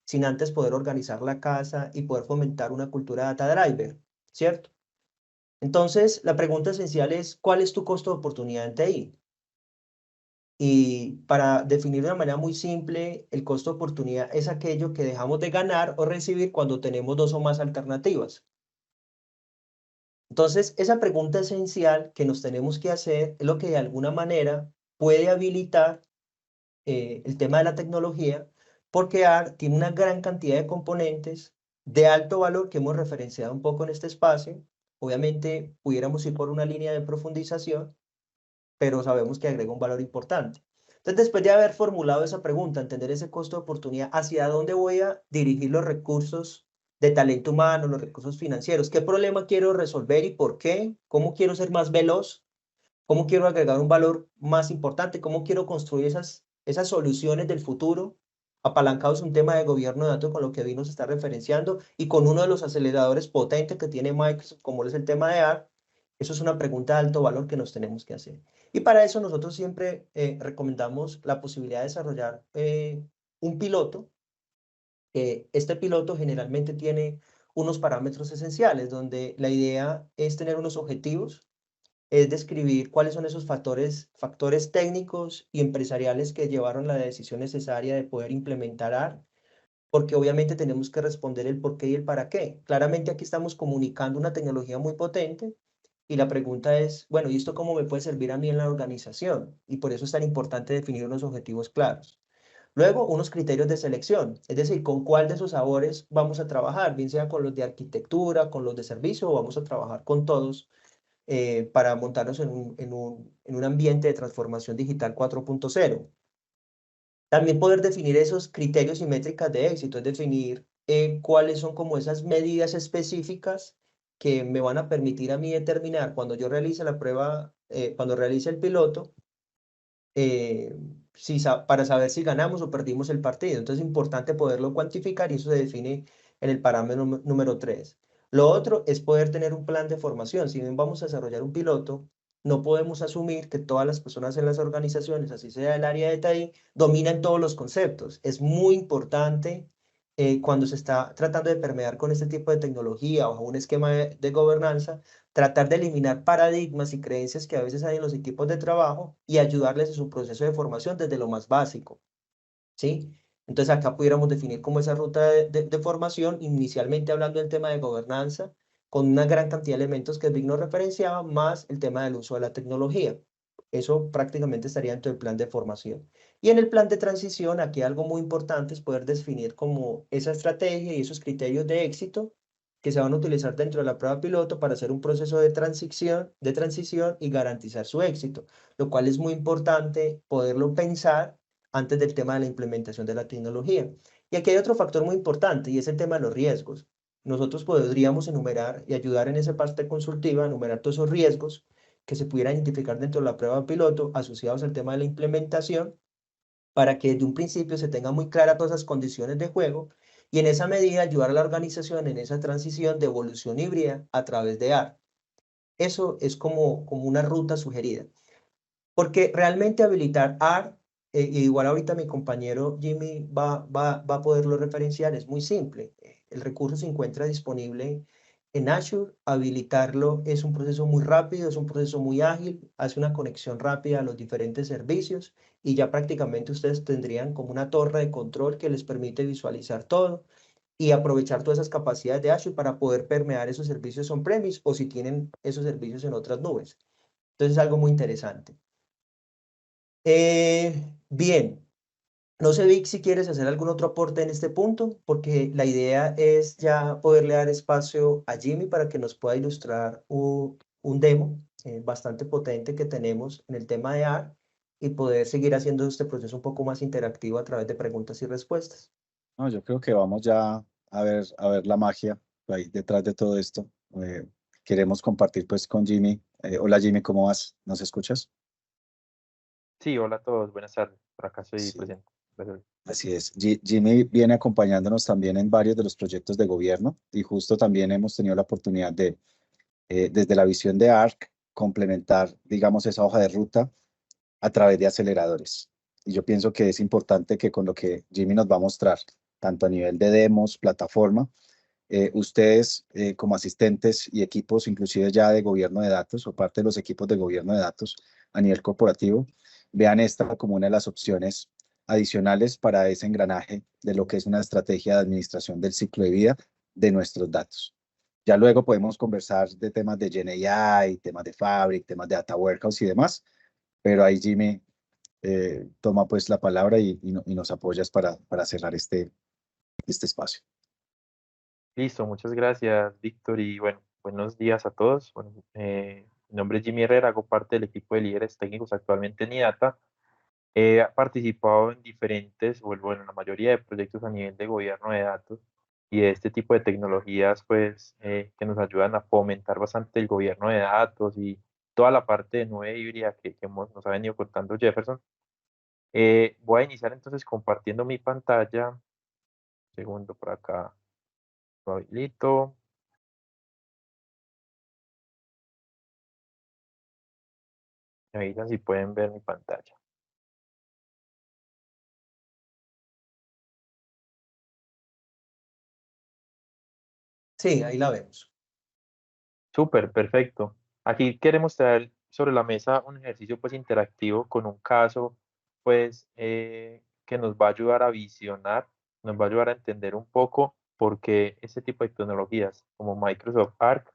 sin antes poder organizar la casa y poder fomentar una cultura data driver, ¿cierto? Entonces, la pregunta esencial es, ¿cuál es tu costo de oportunidad en TI? Y para definir de una manera muy simple, el costo de oportunidad es aquello que dejamos de ganar o recibir cuando tenemos dos o más alternativas. Entonces, esa pregunta esencial que nos tenemos que hacer es lo que de alguna manera puede habilitar el tema de la tecnología, porque AR tiene una gran cantidad de componentes de alto valor que hemos referenciado un poco en este espacio. Obviamente, pudiéramos ir por una línea de profundización, pero sabemos que agrega un valor importante. Entonces, después de haber formulado esa pregunta, entender ese costo de oportunidad, ¿hacia dónde voy a dirigir los recursos de talento humano, los recursos financieros. ¿Qué problema quiero resolver y por qué? ¿Cómo quiero ser más veloz? ¿Cómo quiero agregar un valor más importante? ¿Cómo quiero construir esas soluciones del futuro? Apalancados en un tema de gobierno de datos con lo que vimos está referenciando y con uno de los aceleradores potentes que tiene Microsoft, como es el tema de AR. Eso es una pregunta de alto valor que nos tenemos que hacer. Y para eso nosotros siempre recomendamos la posibilidad de desarrollar un piloto. Este piloto generalmente tiene unos parámetros esenciales, donde la idea es tener unos objetivos, es describir cuáles son esos factores técnicos y empresariales que llevaron la decisión necesaria de poder implementar AR, porque obviamente tenemos que responder el por qué y el para qué. Claramente aquí estamos comunicando una tecnología muy potente y la pregunta es, bueno, ¿y esto cómo me puede servir a mí en la organización? Y por eso es tan importante definir unos objetivos claros. Luego, unos criterios de selección, es decir, con cuál de esos sabores vamos a trabajar, bien sea con los de arquitectura, con los de servicio, o vamos a trabajar con todos para montarnos en un ambiente de transformación digital 4.0. También poder definir esos criterios y métricas de éxito, es definir cuáles son como esas medidas específicas que me van a permitir a mí determinar cuando yo realice la prueba, cuando realice el piloto, eh, para saber si ganamos o perdimos el partido. Entonces es importante poderlo cuantificar y eso se define en el parámetro número 3. Lo otro es poder tener un plan de formación. Si bien vamos a desarrollar un piloto, no podemos asumir que todas las personas en las organizaciones, así sea el área de TI, dominan todos los conceptos. Es muy importante cuando se está tratando de permear con este tipo de tecnología o un esquema de gobernanza, tratar de eliminar paradigmas y creencias que a veces hay en los equipos de trabajo y ayudarles en su proceso de formación desde lo más básico, ¿sí? Entonces acá pudiéramos definir como esa ruta de formación, inicialmente hablando del tema de gobernanza, con una gran cantidad de elementos que Vic nos referenciaba, más el tema del uso de la tecnología. Eso prácticamente estaría dentro del plan de formación. Y en el plan de transición, aquí algo muy importante es poder definir como esa estrategia y esos criterios de éxito que se van a utilizar dentro de la prueba piloto para hacer un proceso de transición y garantizar su éxito, lo cual es muy importante poderlo pensar antes del tema de la implementación de la tecnología. Y aquí hay otro factor muy importante y es el tema de los riesgos. Nosotros podríamos enumerar y ayudar en esa parte consultiva, a enumerar todos esos riesgos que se pudieran identificar dentro de la prueba piloto asociados al tema de la implementación para que desde un principio se tenga muy clara todas esas condiciones de juego y en esa medida ayudar a la organización en esa transición de evolución híbrida a través de AR. Eso es como una ruta sugerida. Porque realmente habilitar AR, igual ahorita mi compañero Jimmy va a poderlo referenciar, es muy simple. El recurso se encuentra disponible en Azure, habilitarlo es un proceso muy rápido, es un proceso muy ágil, hace una conexión rápida a los diferentes servicios y ya prácticamente ustedes tendrían como una torre de control que les permite visualizar todo y aprovechar todas esas capacidades de Azure para poder permear esos servicios on-premise o si tienen esos servicios en otras nubes. Entonces es algo muy interesante. Bien, no sé, Vic, si quieres hacer algún otro aporte en este punto, porque la idea es ya poderle dar espacio a Jimmy para que nos pueda ilustrar un demo bastante potente que tenemos en el tema de AR y poder seguir haciendo este proceso un poco más interactivo a través de preguntas y respuestas. No, yo creo que vamos ya a ver la magia ahí detrás de todo esto. Eh, Queremos compartir pues con Jimmy. Hola Jimmy, ¿cómo vas? ¿Nos escuchas? Sí, hola a todos, buenas tardes. Por acá estoy Sí, presente. Gracias. así es. Jimmy viene acompañándonos también en varios de los proyectos de gobierno y justo también hemos tenido la oportunidad de, desde la visión de ARC, complementar, digamos, esa hoja de ruta a través de aceleradores. Y yo pienso que es importante que con lo que Jimmy nos va a mostrar, tanto a nivel de demos, plataforma, ustedes como asistentes y equipos, inclusive ya de gobierno de datos o parte de los equipos de gobierno de datos a nivel corporativo, vean esta como una de las opciones adicionales para ese engranaje de lo que es una estrategia de administración del ciclo de vida de nuestros datos. Ya luego podemos conversar de temas de GenAI, temas de Fabric, temas de Data Warehouse y demás, pero ahí Jimmy toma pues la palabra y nos apoyas para cerrar este espacio. Listo, muchas gracias, Víctor, y bueno, buenos días a todos. Bueno, mi nombre es Jimmy Herrera, hago parte del equipo de líderes técnicos actualmente en IDATA. He participado en diferentes, o bueno, en la mayoría de proyectos a nivel de gobierno de datos. y de este tipo de tecnologías, pues, que nos ayudan a fomentar bastante el gobierno de datos y toda la parte de nube híbrida que nos ha venido contando Jefferson. Voy a iniciar entonces compartiendo mi pantalla. Un segundo por acá, lo habilito. Me avisan si pueden ver mi pantalla. Sí, ahí la vemos. Súper, perfecto. Aquí queremos traer sobre la mesa un ejercicio pues interactivo con un caso pues que nos va a ayudar a visionar, nos va a ayudar a entender un poco por qué este tipo de tecnologías como Microsoft Arc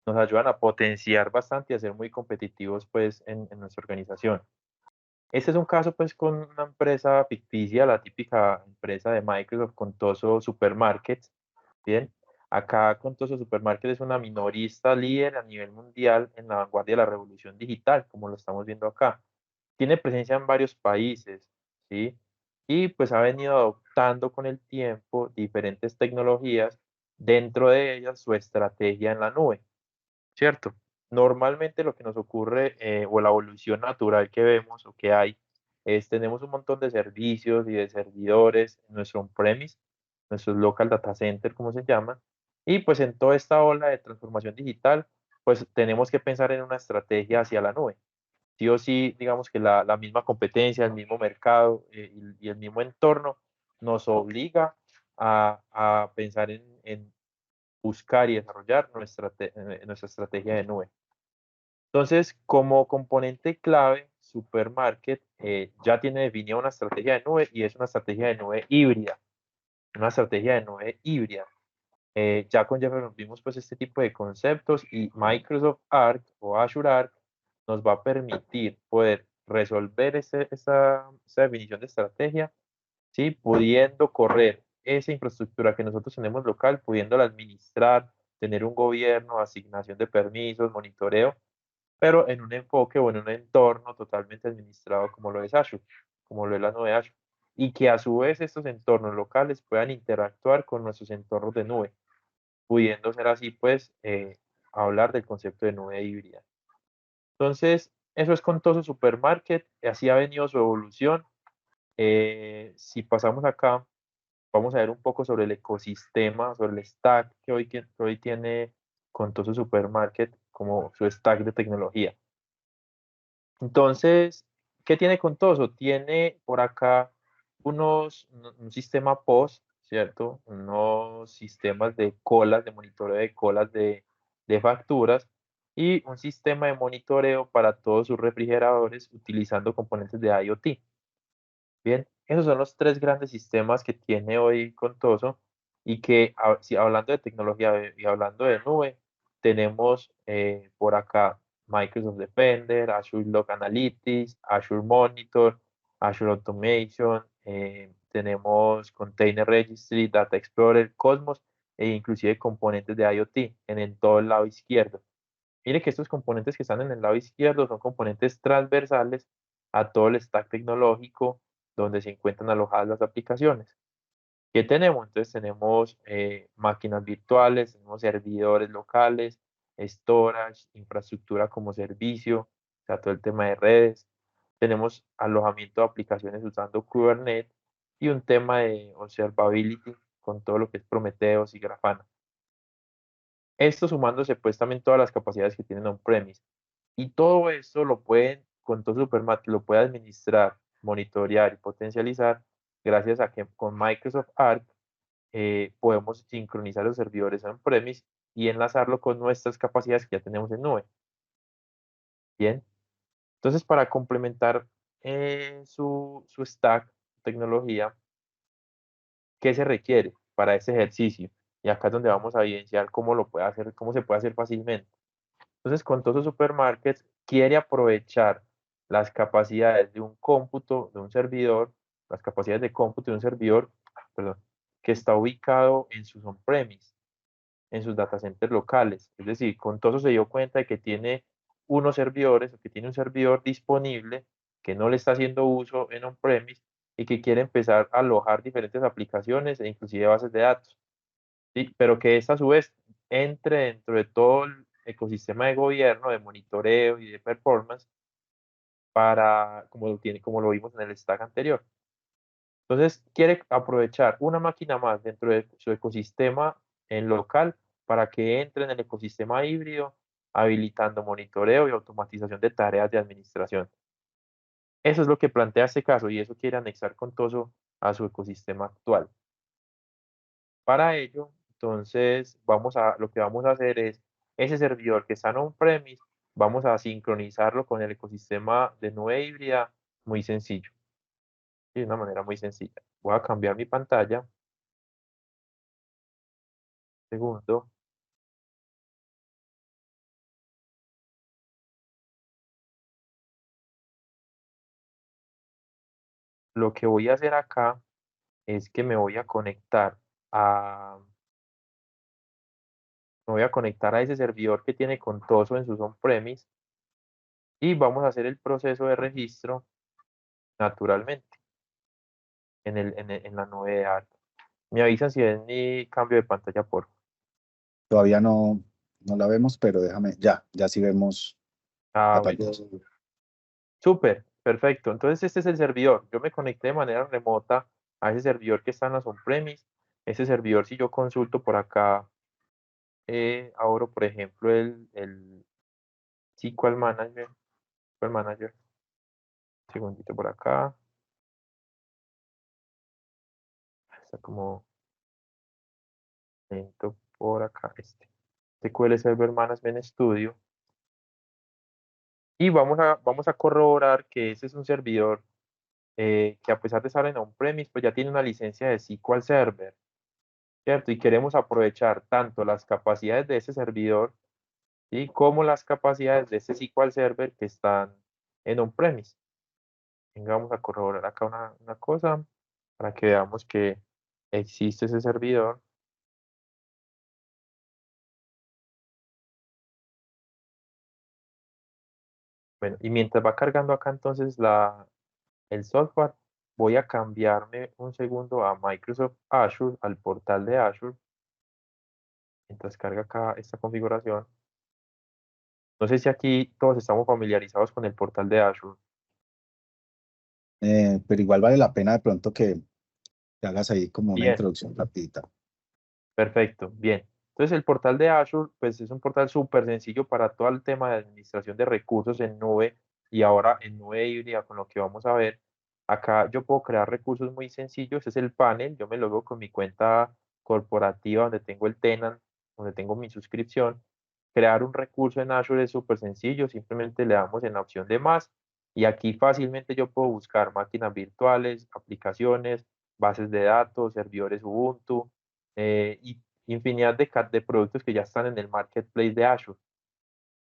nos ayudan a potenciar bastante y a ser muy competitivos pues en nuestra organización. Este es un caso pues con una empresa ficticia, la típica empresa de Microsoft Contoso Supermarkets. Bien, acá Contoso Supermarket es una minorista líder a nivel mundial en la vanguardia de la revolución digital, como lo estamos viendo acá. Tiene presencia en varios países, ¿sí? Y pues ha venido adoptando con el tiempo diferentes tecnologías, dentro de ellas su estrategia en la nube, ¿cierto? Normalmente lo que nos ocurre o la evolución natural que vemos o que hay es tenemos un montón de servicios y de servidores en nuestro on-premise, nuestros local data center, como se llaman, y pues en toda esta ola de transformación digital, pues tenemos que pensar en una estrategia hacia la nube. Sí o sí, digamos que la misma competencia, el mismo mercado y el mismo entorno nos obliga a pensar en buscar y desarrollar nuestra estrategia de nube. Entonces, como componente clave, Supermarket ya tiene definida una estrategia de nube y es una estrategia de nube híbrida. Una estrategia de nube híbrida. Ya con Jefferson vimos pues este tipo de conceptos y Microsoft Arc o Azure Arc nos va a permitir poder resolver esa definición de estrategia, ¿sí? Pudiendo correr esa infraestructura que nosotros tenemos local, pudiéndola administrar, tener un gobierno, asignación de permisos, monitoreo, pero en un enfoque o en un entorno totalmente administrado como lo es Azure, como lo es la nube Azure, y que a su vez estos entornos locales puedan interactuar con nuestros entornos de nube, pudiendo ser así, pues, hablar del concepto de nube híbrida. Entonces, eso es con todo su supermarket, así ha venido su evolución. Si pasamos acá, vamos a ver un poco sobre el ecosistema, sobre el stack que hoy tiene con todo su supermarket como su stack de tecnología. Entonces, ¿qué tiene Contoso? Tiene por acá un sistema POS, ¿cierto? Unos sistemas de colas, de monitoreo de colas de facturas y un sistema de monitoreo para todos sus refrigeradores utilizando componentes de IoT. Bien, esos son los tres grandes sistemas que tiene hoy Contoso y que, si hablando de tecnología y hablando de nube, tenemos por acá Microsoft Defender, Azure Log Analytics, Azure Monitor, Azure Automation, tenemos Container Registry, Data Explorer, Cosmos e inclusive componentes de IoT en todo el lado izquierdo. Mire que estos componentes que están en el lado izquierdo son componentes transversales a todo el stack tecnológico donde se encuentran alojadas las aplicaciones. ¿Qué tenemos? Entonces tenemos máquinas virtuales, tenemos servidores locales, storage, infraestructura como servicio, o sea, todo el tema de redes. Tenemos alojamiento de aplicaciones usando Kubernetes y un tema de observability con todo lo que es Prometheus y Grafana. Esto sumándose pues también todas las capacidades que tienen on-premise. Y todo esto lo pueden, con todo Supermat, lo puede administrar, monitorear y potencializar gracias a que con Microsoft Arc podemos sincronizar los servidores on-premise y enlazarlo con nuestras capacidades que ya tenemos en nube. Bien, entonces para complementar su stack, tecnología, ¿qué se requiere para este ejercicio? Y acá es donde vamos a evidenciar cómo lo puede hacer, cómo se puede hacer fácilmente. Entonces, con todos los supermarkets, quiere aprovechar las capacidades de un cómputo, de un servidor, las capacidades de cómputo de un servidor, perdón, que está ubicado en sus on-premise, en sus data centers locales. Es decir, con todo eso se dio cuenta de que tiene unos servidores, o que tiene un servidor disponible que no le está haciendo uso en on-premise y que quiere empezar a alojar diferentes aplicaciones e inclusive bases de datos. ¿sí? Pero que esta a su vez entre dentro de todo el ecosistema de gobierno, de monitoreo y de performance para, como lo vimos en el stack anterior. Entonces, quiere aprovechar una máquina más dentro de su ecosistema en local para que entre en el ecosistema híbrido, habilitando monitoreo y automatización de tareas de administración. Eso es lo que plantea este caso y eso quiere anexar Contoso a su ecosistema actual. Para ello, entonces, lo que vamos a hacer es, ese servidor que está en on-premise, vamos a sincronizarlo con el ecosistema de nube híbrida, muy sencillo, y de una manera muy sencilla. Voy a cambiar mi pantalla. Segundo. Lo que voy a hacer acá es que me voy a conectar a ese servidor que tiene Contoso en sus on-premise y vamos a hacer el proceso de registro naturalmente en la nube de Arc. Me avisan si ven mi cambio de pantalla, por favor. Todavía no la vemos, pero déjame, ya sí vemos la Bueno. pantalla. Súper, perfecto. Entonces este es el servidor. Yo me conecté de manera remota a ese servidor que está en las on-premise. Ese servidor, si yo consulto por acá, abro, por ejemplo, el SQL Manager. SQL Manager. Un segundito por acá. Está como lento por acá. SQL Server Management Studio. Y vamos a corroborar que ese es un servidor que a pesar de estar en on-premise, pues ya tiene una licencia de SQL Server, ¿cierto? Y queremos aprovechar tanto las capacidades de ese servidor, ¿sí? Como las capacidades de ese SQL Server que están en on-premise. Vamos a corroborar acá una cosa para que veamos que existe ese servidor. Bueno, y mientras va cargando acá entonces el software, voy a cambiarme un segundo a Microsoft Azure, al portal de Azure, mientras carga acá esta configuración. No sé si aquí todos estamos familiarizados con el portal de Azure. Pero igual vale la pena de pronto que hagas ahí como una Bien, introducción rapidita. perfecto, bien. Entonces el portal de Azure, pues es un portal súper sencillo para todo el tema de administración de recursos en nube y ahora en nube híbrida con lo que vamos a ver. Acá yo puedo crear recursos muy sencillos, es el panel, yo me logo con mi cuenta corporativa donde tengo el tenant, donde tengo mi suscripción. Crear un recurso en Azure es súper sencillo, simplemente le damos en la opción de más y aquí fácilmente yo puedo buscar máquinas virtuales, aplicaciones, bases de datos, servidores Ubuntu y infinidad de productos que ya están en el marketplace de Azure,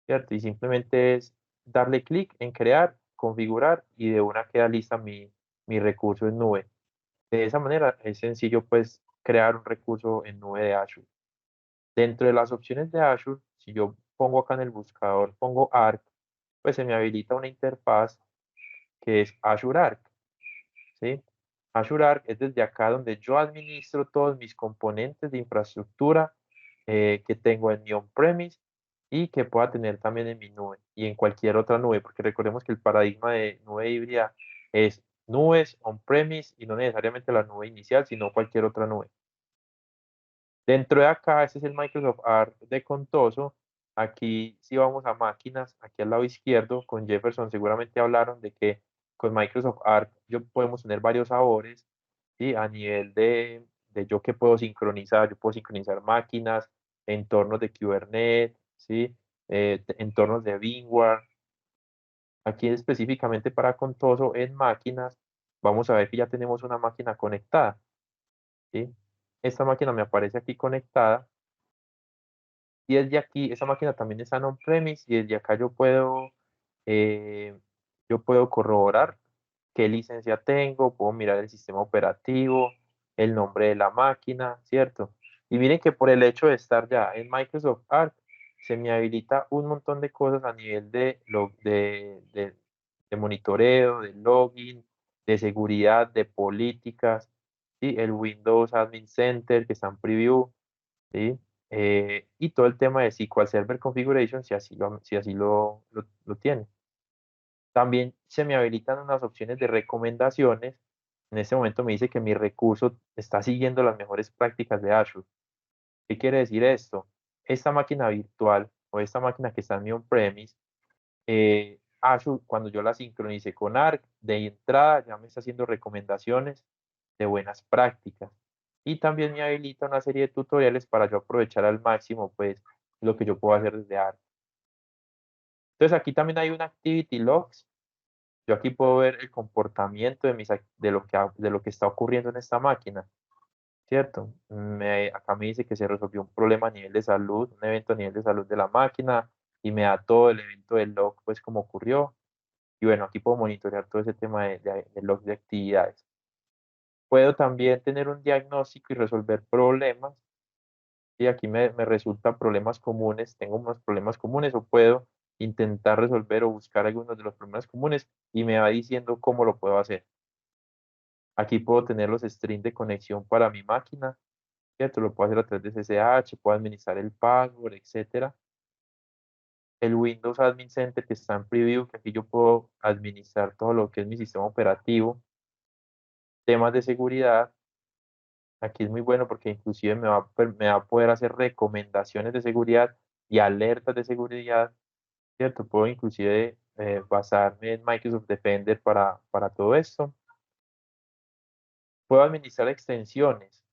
¿cierto? Y simplemente es darle clic en crear, configurar y de una queda lista mi recurso en nube. De esa manera es sencillo pues crear un recurso en nube de Azure. Dentro de las opciones de Azure, si yo pongo acá en el buscador, pongo Arc, pues se me habilita una interfaz que es Azure Arc, ¿sí? Azure Arc es desde acá donde yo administro todos mis componentes de infraestructura que tengo en mi on-premise y que pueda tener también en mi nube y en cualquier otra nube, porque recordemos que el paradigma de nube híbrida es nubes on-premise y no necesariamente la nube inicial, sino cualquier otra nube. Dentro de acá, este es el Microsoft Arc de Contoso. Aquí si vamos a máquinas, aquí al lado izquierdo, con Jefferson seguramente hablaron de que con Microsoft Arc yo podemos tener varios sabores, ¿sí? A nivel de yo que puedo sincronizar, yo puedo sincronizar máquinas, entornos de Kubernetes, ¿sí? Entornos de VMware. Aquí específicamente para Contoso en máquinas, vamos a ver que ya tenemos una máquina conectada, ¿sí? Esta máquina me aparece aquí conectada. Y desde aquí, esa máquina también está en on-premise y desde acá yo puedo corroborar qué licencia tengo, puedo mirar el sistema operativo, el nombre de la máquina, ¿cierto? Y miren que por el hecho de estar ya en Microsoft Arc, se me habilita un montón de cosas a nivel de monitoreo, de login, de seguridad, de políticas, ¿sí? El Windows Admin Center que está en preview, ¿sí? Y todo el tema de SQL Server Configuration, si así lo tiene. También se me habilitan unas opciones de recomendaciones. En este momento me dice que mi recurso está siguiendo las mejores prácticas de Azure. ¿Qué quiere decir esto? Esta máquina virtual o esta máquina que está en mi on-premise, Azure, cuando yo la sincronicé con Arc, de entrada ya me está haciendo recomendaciones de buenas prácticas. Y también me habilita una serie de tutoriales para yo aprovechar al máximo, pues, lo que yo puedo hacer desde Arc. Entonces aquí también hay un Activity Logs. Yo aquí puedo ver el comportamiento de lo que está ocurriendo en esta máquina, ¿cierto? Acá me dice que se resolvió un problema a nivel de salud, un evento a nivel de salud de la máquina, y me da todo el evento del log, pues como ocurrió. Y bueno, aquí puedo monitorear todo ese tema de log de actividades. Puedo también tener un diagnóstico y resolver problemas. Y aquí me resultan problemas comunes, tengo unos problemas comunes o puedo intentar resolver o buscar algunos de los problemas comunes y me va diciendo cómo lo puedo hacer. Aquí puedo tener los strings de conexión para mi máquina, ¿cierto? Lo puedo hacer a través de SSH, puedo administrar el password, etcétera. El Windows Admin Center que está en preview, que aquí yo puedo administrar todo lo que es mi sistema operativo, temas de seguridad. Aquí es muy bueno porque inclusive me va a poder hacer recomendaciones de seguridad y alertas de seguridad, ¿cierto? Puedo inclusive basarme en Microsoft Defender para todo esto. Puedo administrar extensiones,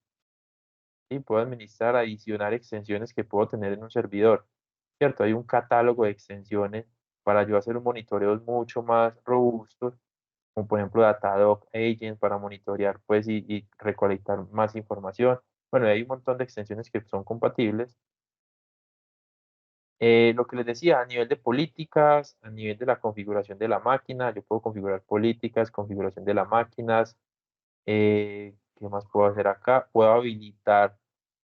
¿sí? Puedo administrar, adicionar extensiones que puedo tener en un servidor, ¿cierto? Hay un catálogo de extensiones para yo hacer un monitoreo mucho más robusto, como por ejemplo Datadog Agent para monitorear pues y recolectar más información. Bueno, hay un montón de extensiones que son compatibles. Lo que les decía, a nivel de políticas, a nivel de la configuración de la máquina, yo puedo configurar políticas, configuración de las máquinas. ¿Qué más puedo hacer acá? Puedo habilitar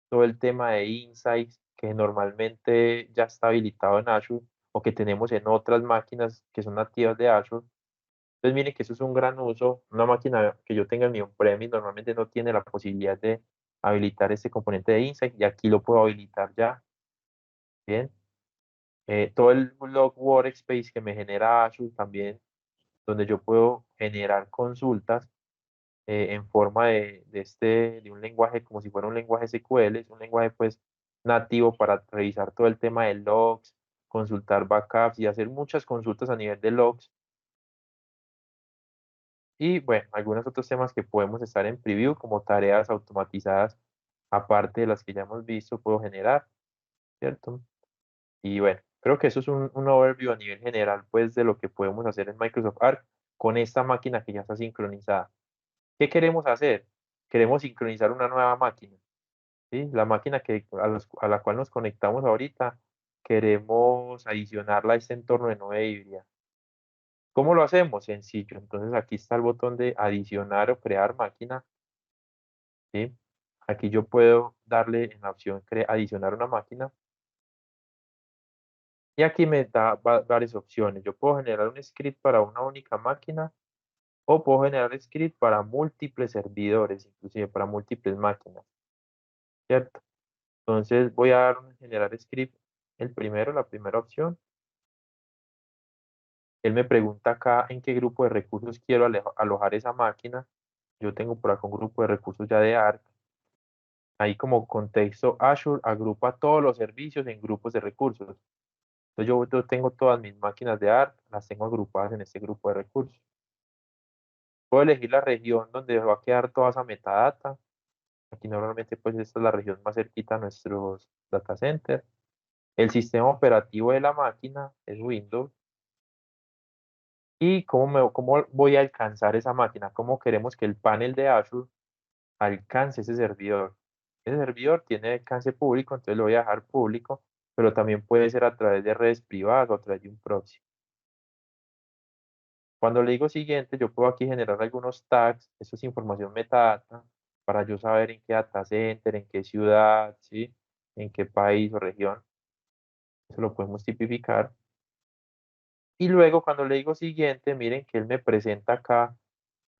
todo el tema de Insights que normalmente ya está habilitado en Azure o que tenemos en otras máquinas que son nativas de Azure. Entonces miren que eso es un gran uso. Una máquina que yo tenga en mi on-premise normalmente no tiene la posibilidad de habilitar este componente de Insight y aquí lo puedo habilitar ya. Bien. Todo el log workspace que me genera Azure también, donde yo puedo generar consultas en forma de un lenguaje como si fuera un lenguaje SQL, es un lenguaje pues nativo para revisar todo el tema de logs, consultar backups y hacer muchas consultas a nivel de logs. Y bueno, algunos otros temas que podemos estar en preview como tareas automatizadas, aparte de las que ya hemos visto, puedo generar, ¿cierto? Y bueno, creo que eso es un overview a nivel general, pues, de lo que podemos hacer en Microsoft Arc con esta máquina que ya está sincronizada. ¿Qué queremos hacer? Queremos sincronizar una nueva máquina, ¿sí? La máquina a la cual nos conectamos ahorita, queremos adicionarla a este entorno de nube híbrida. ¿Cómo lo hacemos? Sencillo. Entonces aquí está el botón de adicionar o crear máquina, ¿sí? Aquí yo puedo darle en la opción adicionar una máquina. Y aquí me da varias opciones. Yo puedo generar un script para una única máquina o puedo generar script para múltiples servidores, inclusive para múltiples máquinas, ¿cierto? Entonces voy a dar un generar script, la primera opción. Él me pregunta acá en qué grupo de recursos quiero alojar esa máquina. Yo tengo por acá un grupo de recursos ya de Arc. Ahí como contexto, Azure agrupa todos los servicios en grupos de recursos. Entonces yo tengo todas mis máquinas de Arc, las tengo agrupadas en este grupo de recursos. Puedo elegir la región donde va a quedar toda esa metadata. Aquí normalmente pues esta es la región más cerquita a nuestros data centers. El sistema operativo de la máquina es Windows. ¿Y cómo voy a alcanzar esa máquina? ¿Cómo queremos que el panel de Azure alcance ese servidor? Ese servidor tiene alcance público, entonces lo voy a dejar público, pero también puede ser a través de redes privadas o a través de un proxy. Cuando le digo siguiente, yo puedo aquí generar algunos tags, eso es información metadata, para yo saber en qué data center, en qué ciudad, ¿sí? En qué país o región. Eso lo podemos tipificar. Y luego cuando le digo siguiente, miren que él me presenta acá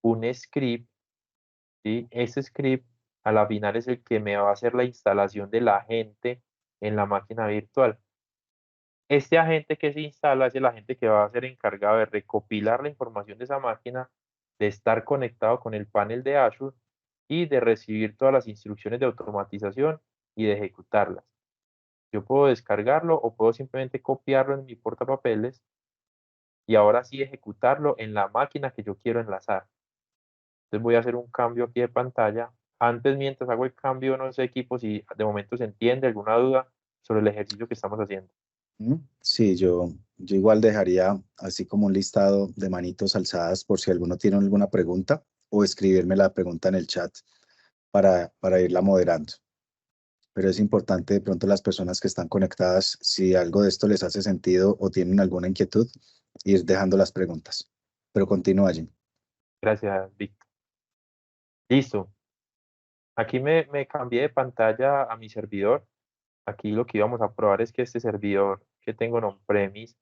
un script, ¿sí? Ese script a la final es el que me va a hacer la instalación del agente en la máquina virtual. Este agente que se instala es el agente que va a ser encargado de recopilar la información de esa máquina, de estar conectado con el panel de Azure y de recibir todas las instrucciones de automatización y de ejecutarlas. Yo puedo descargarlo o puedo simplemente copiarlo en mi portapapeles y ahora sí ejecutarlo en la máquina que yo quiero enlazar. Entonces voy a hacer un cambio aquí de pantalla. Antes, mientras hago el cambio, no sé, equipo, si de momento se entiende alguna duda sobre el ejercicio que estamos haciendo. Sí, yo igual dejaría así como un listado de manitos alzadas por si alguno tiene alguna pregunta o escribirme la pregunta en el chat para irla moderando. Pero es importante de pronto las personas que están conectadas, si algo de esto les hace sentido o tienen alguna inquietud, ir dejando las preguntas. Pero continúa, Jim. Gracias, Víctor. Listo. Aquí me cambié de pantalla a mi servidor. Aquí lo que íbamos a probar es que este servidor que tengo en on-premise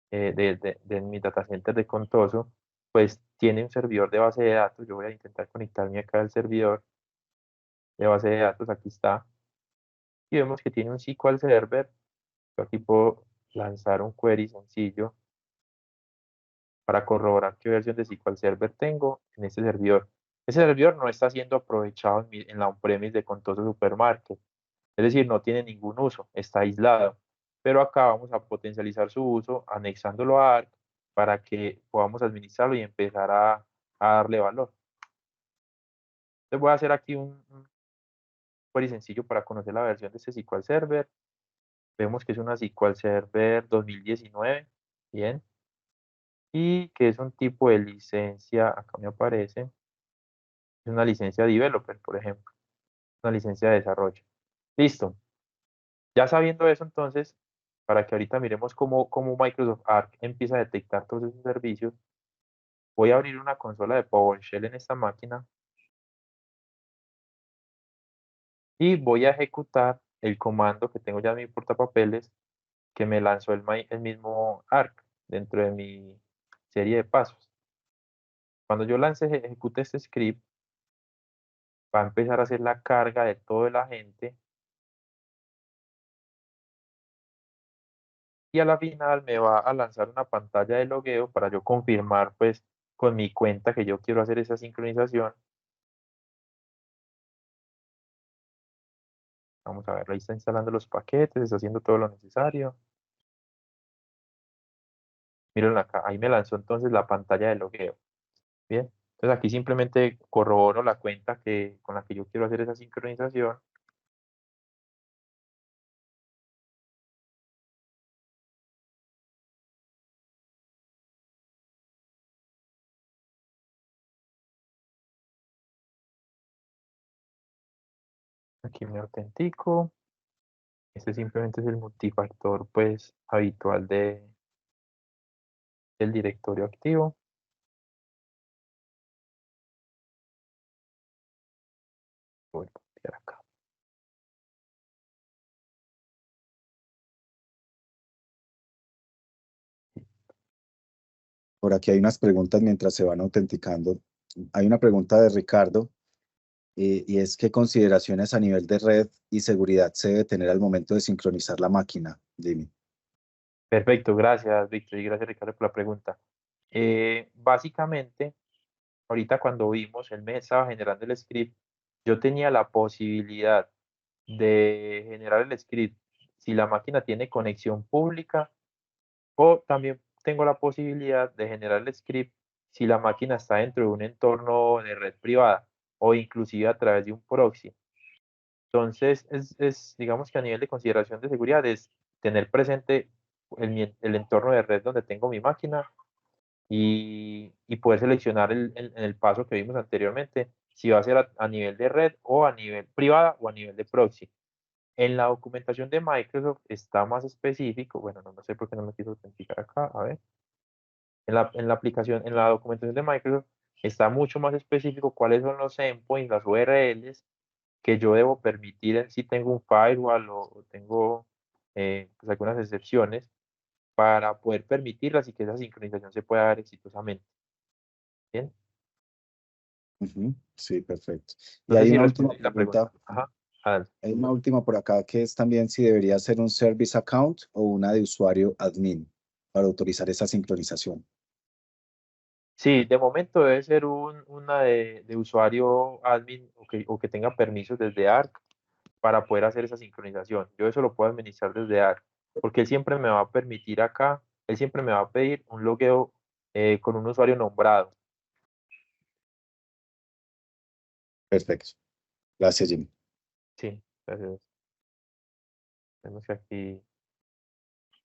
de mi data center de Contoso, pues tiene un servidor de base de datos. Yo voy a intentar conectarme acá al servidor de base de datos. Aquí está. Y vemos que tiene un SQL Server. Yo aquí puedo lanzar un query sencillo para corroborar qué versión de SQL Server tengo en este servidor. Ese servidor no está siendo aprovechado en la on-premise de Contoso Supermarket. Es decir, no tiene ningún uso, está aislado. Pero acá vamos a potencializar su uso anexándolo a Arc para que podamos administrarlo y empezar a darle valor. Entonces voy a hacer aquí un query sencillo para conocer la versión de este SQL Server. Vemos que es una SQL Server 2019, bien, y que es un tipo de licencia, acá me aparece, es una licencia developer, por ejemplo, una licencia de desarrollo. Listo. Ya sabiendo eso, entonces, para que ahorita miremos cómo Microsoft Arc empieza a detectar todos esos servicios, voy a abrir una consola de PowerShell en esta máquina y voy a ejecutar el comando que tengo ya en mi portapapeles que me lanzó el mismo Arc dentro de mi serie de pasos. Cuando yo ejecute este script, va a empezar a hacer la carga de todo el agente y a la final me va a lanzar una pantalla de logueo para yo confirmar pues con mi cuenta que yo quiero hacer esa sincronización. Vamos a ver, ahí está instalando los paquetes, está haciendo todo lo necesario. Miren acá, ahí me lanzó entonces la pantalla de logueo. Bien, entonces aquí simplemente corroboro la cuenta con la que yo quiero hacer esa sincronización. Aquí me autentico. Este simplemente es el multifactor pues habitual del directorio activo. Voy a copiar acá. Por aquí hay unas preguntas mientras se van autenticando. Hay una pregunta de Ricardo y es ¿qué consideraciones a nivel de red y seguridad se debe tener al momento de sincronizar la máquina, Jimmy? Perfecto, gracias Víctor y gracias Ricardo por la pregunta. Básicamente, ahorita cuando vimos, él me estaba generando el script, yo tenía la posibilidad de generar el script si la máquina tiene conexión pública o también tengo la posibilidad de generar el script si la máquina está dentro de un entorno de red privada o inclusive a través de un proxy. Entonces, digamos que a nivel de consideración de seguridad es tener presente el entorno de red donde tengo mi máquina y poder seleccionar en el paso que vimos anteriormente si va a ser a nivel de red o a nivel privada o a nivel de proxy. En la documentación de Microsoft está más específico, bueno, no sé por qué no me quiso autenticar acá, a ver. En la documentación de Microsoft está mucho más específico cuáles son los endpoints, las URLs que yo debo permitir si tengo un firewall o tengo pues algunas excepciones para poder permitirlas y que esa sincronización se pueda dar exitosamente. Bien. Ujú, sí, perfecto. Y No sé hay si una última respondí la pregunta. pregunta, Ajá, adelante. hay una última por acá que es también si debería ser un service account o una de usuario admin para autorizar esa sincronización. Sí, de momento debe ser una de usuario admin o que tenga permisos desde Arc para poder hacer esa sincronización. Yo eso lo puedo administrar desde Arc, porque él siempre me va a permitir acá, él siempre me va a pedir un logueo con un usuario nombrado. Perfecto. Gracias, Jimmy. Sí, entonces vemos que aquí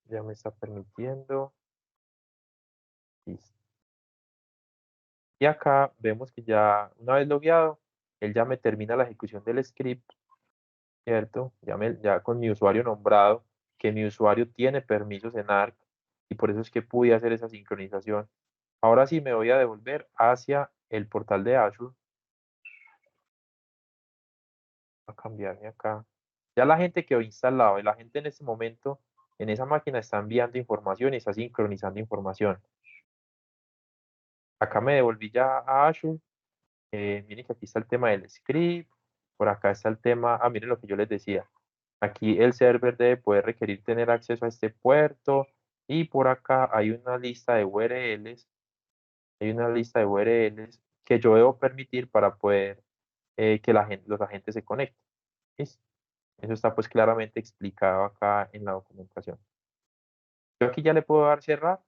ya me está permitiendo. Listo. Y acá vemos que ya una vez logueado, él ya me termina la ejecución del script, ¿cierto? Ya con mi usuario nombrado, que mi usuario tiene permisos en Arc y por eso es que pude hacer esa sincronización. Ahora sí me voy a devolver hacia el portal de Azure a cambiarme acá. Ya la gente quedó instalado y la gente en este momento en esa máquina está enviando información y está sincronizando información. Acá me devolví ya a Azure. Miren que aquí está el tema del script. Por acá está el tema. Ah, miren lo que yo les decía. Aquí el server debe poder requerir tener acceso a este puerto. Y por acá hay una lista de URLs. Hay una lista de URLs que yo debo permitir para poder que los agentes se conecten. ¿Listo? Eso está pues claramente explicado acá en la documentación. Yo aquí ya le puedo dar cerrar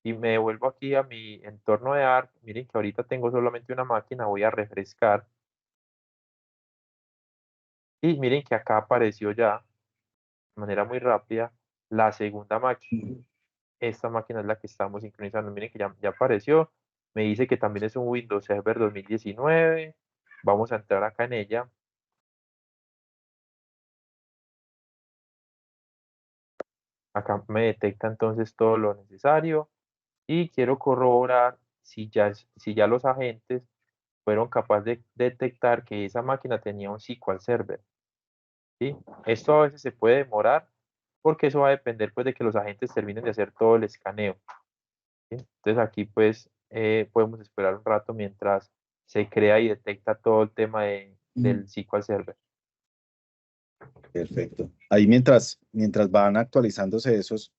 y me devuelvo aquí a mi entorno de ARC. Miren que ahorita tengo solamente una máquina, voy a refrescar. Y miren que acá apareció ya, de manera muy rápida, la segunda máquina. Esta máquina es la que estamos sincronizando. Miren que ya apareció. Me dice que también es un Windows Server 2019. Vamos a entrar acá en ella. Acá me detecta entonces todo lo necesario. Y quiero corroborar si ya los agentes fueron capaces de detectar que esa máquina tenía un SQL Server. ¿Sí? Esto a veces se puede demorar porque eso va a depender pues de que los agentes terminen de hacer todo el escaneo. ¿Sí? Entonces aquí pues podemos esperar un rato mientras se crea y detecta todo el tema del SQL Server. Perfecto. Ahí mientras van actualizándose esos,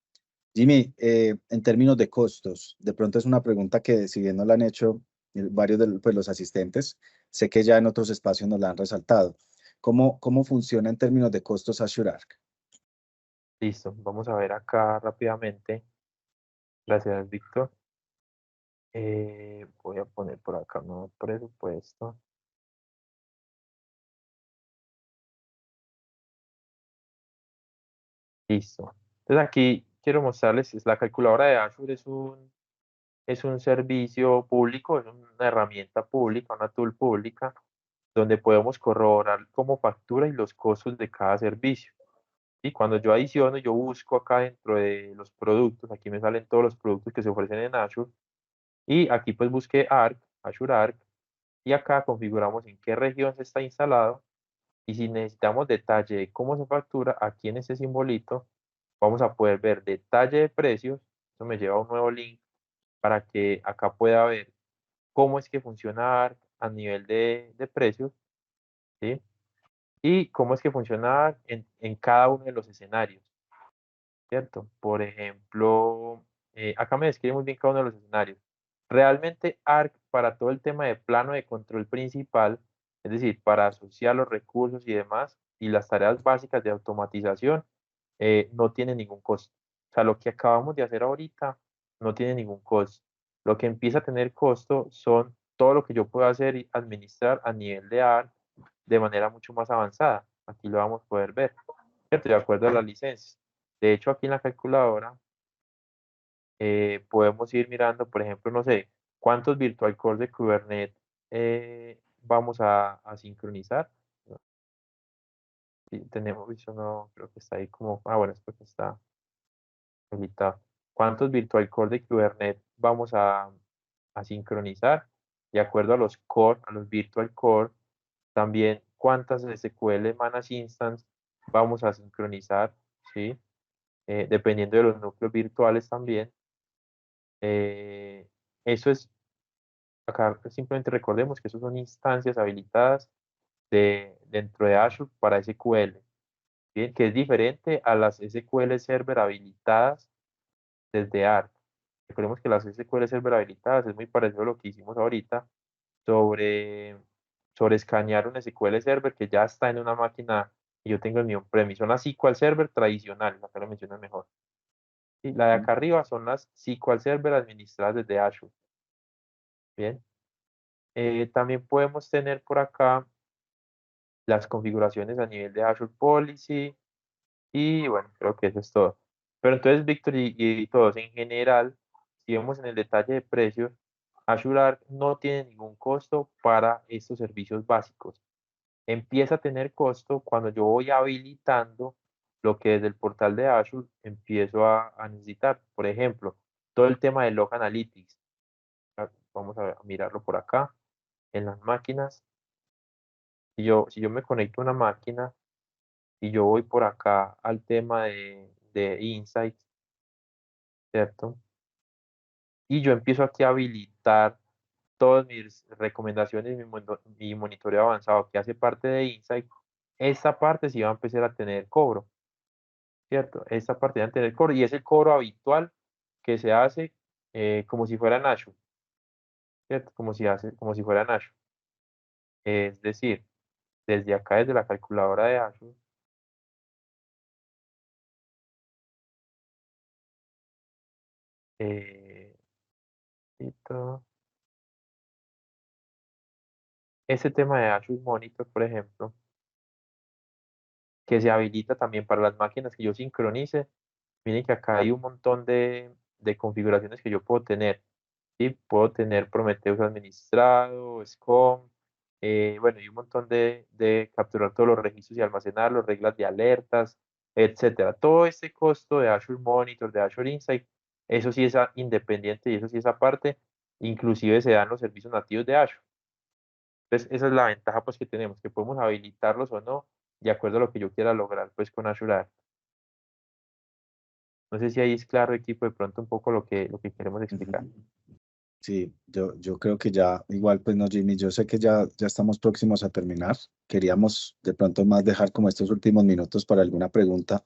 Jimmy, en términos de costos, de pronto es una pregunta que si bien nos la han hecho varios de pues, los asistentes, sé que ya en otros espacios nos la han resaltado. ¿Cómo funciona en términos de costos Azure Arc? Listo, vamos a ver acá rápidamente. Gracias, Víctor. Voy a poner por acá un nuevo presupuesto. Listo. Entonces aquí quiero mostrarles, es la calculadora de Azure es un servicio público, es una herramienta pública, una tool pública, donde podemos corroborar cómo factura y los costos de cada servicio. Y cuando yo adiciono, yo busco acá dentro de los productos, aquí me salen todos los productos que se ofrecen en Azure, y aquí pues busqué Arc, Azure Arc, y acá configuramos en qué región se está instalado, y si necesitamos detalle de cómo se factura, aquí en este simbolito, vamos a poder ver detalle de precios. Eso me lleva a un nuevo link para que acá pueda ver cómo es que funciona ARC a nivel de precios, ¿sí? Y cómo es que funciona ARC en cada uno de los escenarios, ¿cierto? Por ejemplo, acá me describe muy bien cada uno de los escenarios. Realmente ARC para todo el tema de plano de control principal, es decir, para asociar los recursos y demás, y las tareas básicas de automatización, no tiene ningún costo. O sea, lo que acabamos de hacer ahorita no tiene ningún costo. Lo que empieza a tener costo son todo lo que yo puedo hacer y administrar a nivel de ARC de manera mucho más avanzada. Aquí lo vamos a poder ver, ¿cierto? De acuerdo a las licencias. De hecho, aquí en la calculadora podemos ir mirando, por ejemplo, no sé, cuántos virtual cores de Kubernetes vamos a sincronizar. Sí, tenemos, eso no, creo que está ahí como, bueno, es porque está habilitado. ¿Cuántos virtual cores de Kubernetes vamos a sincronizar? De acuerdo a los core, a los virtual core, también cuántas SQL Manas Instance vamos a sincronizar, ¿sí? Dependiendo de los núcleos virtuales también. Eso es acá simplemente recordemos que eso son instancias habilitadas dentro de Azure para SQL, ¿bien? Que es diferente a las SQL Server habilitadas desde Arc. Recordemos que las SQL Server habilitadas es muy parecido a lo que hicimos ahorita sobre, sobre escanear un SQL Server que ya está en una máquina y yo tengo en mi on-premise. Son las SQL Server tradicionales, acá lo mencionan mejor. Y la de acá arriba son las SQL Server administradas desde Azure. Bien. También podemos tener por acá las configuraciones a nivel de Azure Policy y bueno, creo que eso es todo. Pero entonces, Víctor y todos en general, si vemos en el detalle de precios, Azure Arc no tiene ningún costo para estos servicios básicos. Empieza a tener costo cuando yo voy habilitando lo que desde el portal de Azure empiezo a necesitar. Por ejemplo, todo el tema de Log Analytics. Vamos a mirarlo por acá en las máquinas. Si yo me conecto a una máquina y yo voy por acá al tema de Insights, ¿cierto? Y yo empiezo aquí a habilitar todas mis recomendaciones, mi monitoreo avanzado que hace parte de Insight, esta parte sí va a empezar a tener cobro, ¿cierto? Esta parte va a tener cobro y es el cobro habitual que se hace como si fuera en Azure, ¿cierto? Como si fuera en Azure. Es decir, desde acá, desde la calculadora de Azure, eh, listo. Ese tema de Azure Monitor, por ejemplo, que se habilita también para las máquinas que yo sincronice. Miren que acá hay un montón de configuraciones que yo puedo tener. ¿Sí? Puedo tener Prometheus administrado, SCOM, bueno, y un montón de capturar todos los registros y almacenarlos, reglas de alertas, etcétera. Todo este costo de Azure Monitor, de Azure Insight, eso sí es independiente y eso sí es aparte, inclusive se dan los servicios nativos de Azure. Entonces, esa es la ventaja pues que tenemos, que podemos habilitarlos o no, de acuerdo a lo que yo quiera lograr pues con Azure Arc. No sé si ahí es claro, equipo, de pronto un poco lo que queremos explicar. Sí, yo creo que ya, igual pues no, Jimmy, yo sé que ya estamos próximos a terminar. Queríamos de pronto más dejar como estos últimos minutos para alguna pregunta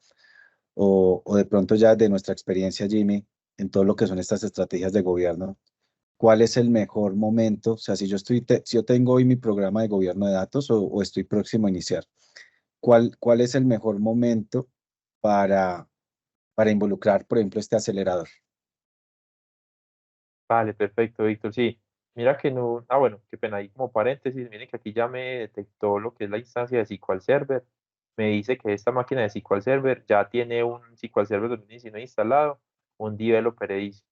o de pronto ya de nuestra experiencia, Jimmy, en todo lo que son estas estrategias de gobierno. ¿Cuál es el mejor momento? O sea, si yo tengo hoy mi programa de gobierno de datos o estoy próximo a iniciar, ¿cuál es el mejor momento para, para involucrar, por ejemplo, este acelerador? Vale, perfecto, Víctor. Sí, mira que no, bueno, qué pena, ahí como paréntesis, miren que aquí ya me detectó lo que es la instancia de SQL Server. Me dice que esta máquina de SQL Server ya tiene un SQL Server 2019 instalado, un Developer Edition.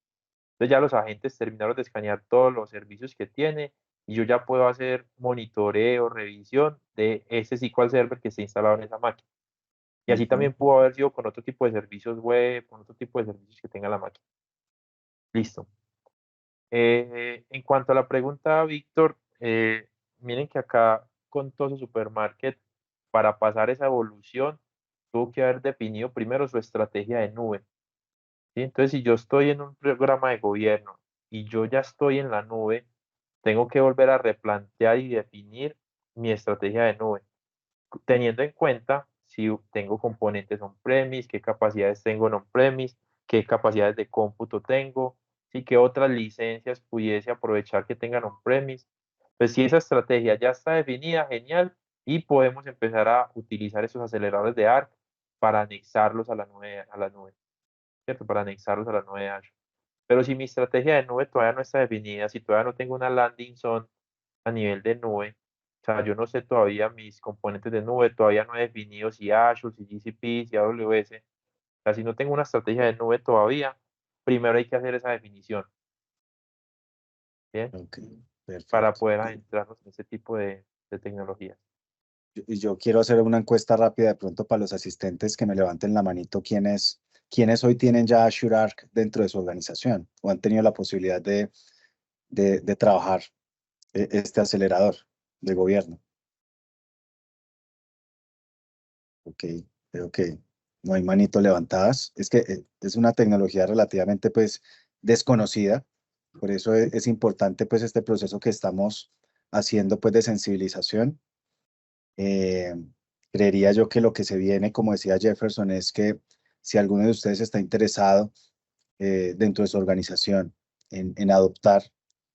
Entonces ya los agentes terminaron de escanear todos los servicios que tiene y yo ya puedo hacer monitoreo, revisión de ese SQL Server que está instalado en esa máquina. Y así Ujú. también pudo haber sido con otro tipo de servicios web, con otro tipo de servicios que tenga la máquina. Listo. En cuanto a la pregunta, Víctor, miren que acá con todo su supermarket, para pasar esa evolución, tuvo que haber definido primero su estrategia de nube. ¿Sí? Entonces, si yo estoy en un programa de gobierno y yo ya estoy en la nube, tengo que volver a replantear y definir mi estrategia de nube, teniendo en cuenta si tengo componentes on-premise, qué capacidades tengo en on-premise, qué capacidades de cómputo tengo, y qué otras licencias pudiese aprovechar que tengan on-premise. Pues si esa estrategia ya está definida, genial, y podemos empezar a utilizar esos aceleradores de Arc para anexarlos a la nube, ¿cierto? Para anexarlos a la nube de Azure. Pero si mi estrategia de nube todavía no está definida, si todavía no tengo una landing zone a nivel de nube, o sea, yo no sé todavía mis componentes de nube, todavía no he definido si Azure, si GCP, si AWS, o sea, si no tengo una estrategia de nube todavía, primero hay que hacer esa definición, ¿bien? Ok, Para perfecto. poder adentrarnos en ese tipo de tecnologías. Y yo quiero hacer una encuesta rápida de pronto para los asistentes que me levanten la manito. ¿Quiénes hoy tienen ya Azure Arc dentro de su organización o han tenido la posibilidad de trabajar este acelerador de gobierno? Ok, creo que no hay manito levantadas. Es que es una tecnología relativamente pues desconocida Por eso es importante pues este proceso que estamos haciendo pues de sensibilización. Creería yo que lo que se viene, como decía Jefferson, es que si alguno de ustedes está interesado dentro de su organización en adoptar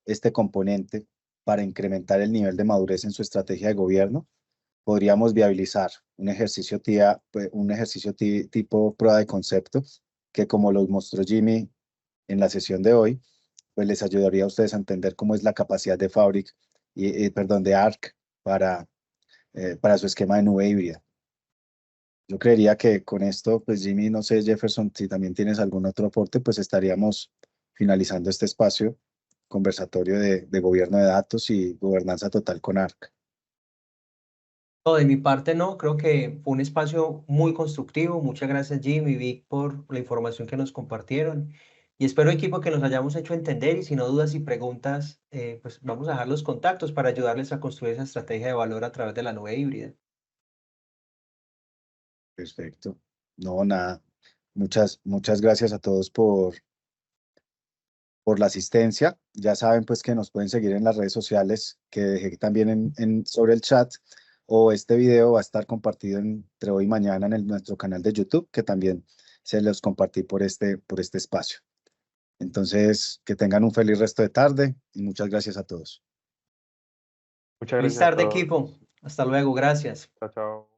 este componente para incrementar el nivel de madurez en su estrategia de gobierno, podríamos viabilizar un ejercicio, tipo prueba de concepto, que como lo mostró Jimmy en la sesión de hoy, pues les ayudaría a ustedes a entender cómo es la capacidad de Fabric, perdón, de ARC para su esquema de nube híbrida. Yo creería que con esto, pues Jimmy, no sé, Jefferson, si también tienes algún otro aporte, pues estaríamos finalizando este espacio conversatorio de gobierno de datos y gobernanza total con ARC. No, de mi parte no, creo que fue un espacio muy constructivo. Muchas gracias Jim y Vic por la información que nos compartieron. Y espero, equipo, que nos hayamos hecho entender y si no dudas y preguntas, pues vamos a dejar los contactos para ayudarles a construir esa estrategia de valor a través de la nube híbrida. Perfecto. No, nada. Muchas gracias a todos por la asistencia. Ya saben pues que nos pueden seguir en las redes sociales que dejé también sobre el chat, o este video va a estar compartido entre hoy y mañana en nuestro canal de YouTube, que también se los compartí por este espacio. Entonces, que tengan un feliz resto de tarde y muchas gracias a todos. Muchas Feliz gracias a tarde, todos. equipo. Hasta luego, gracias. Chao, chao.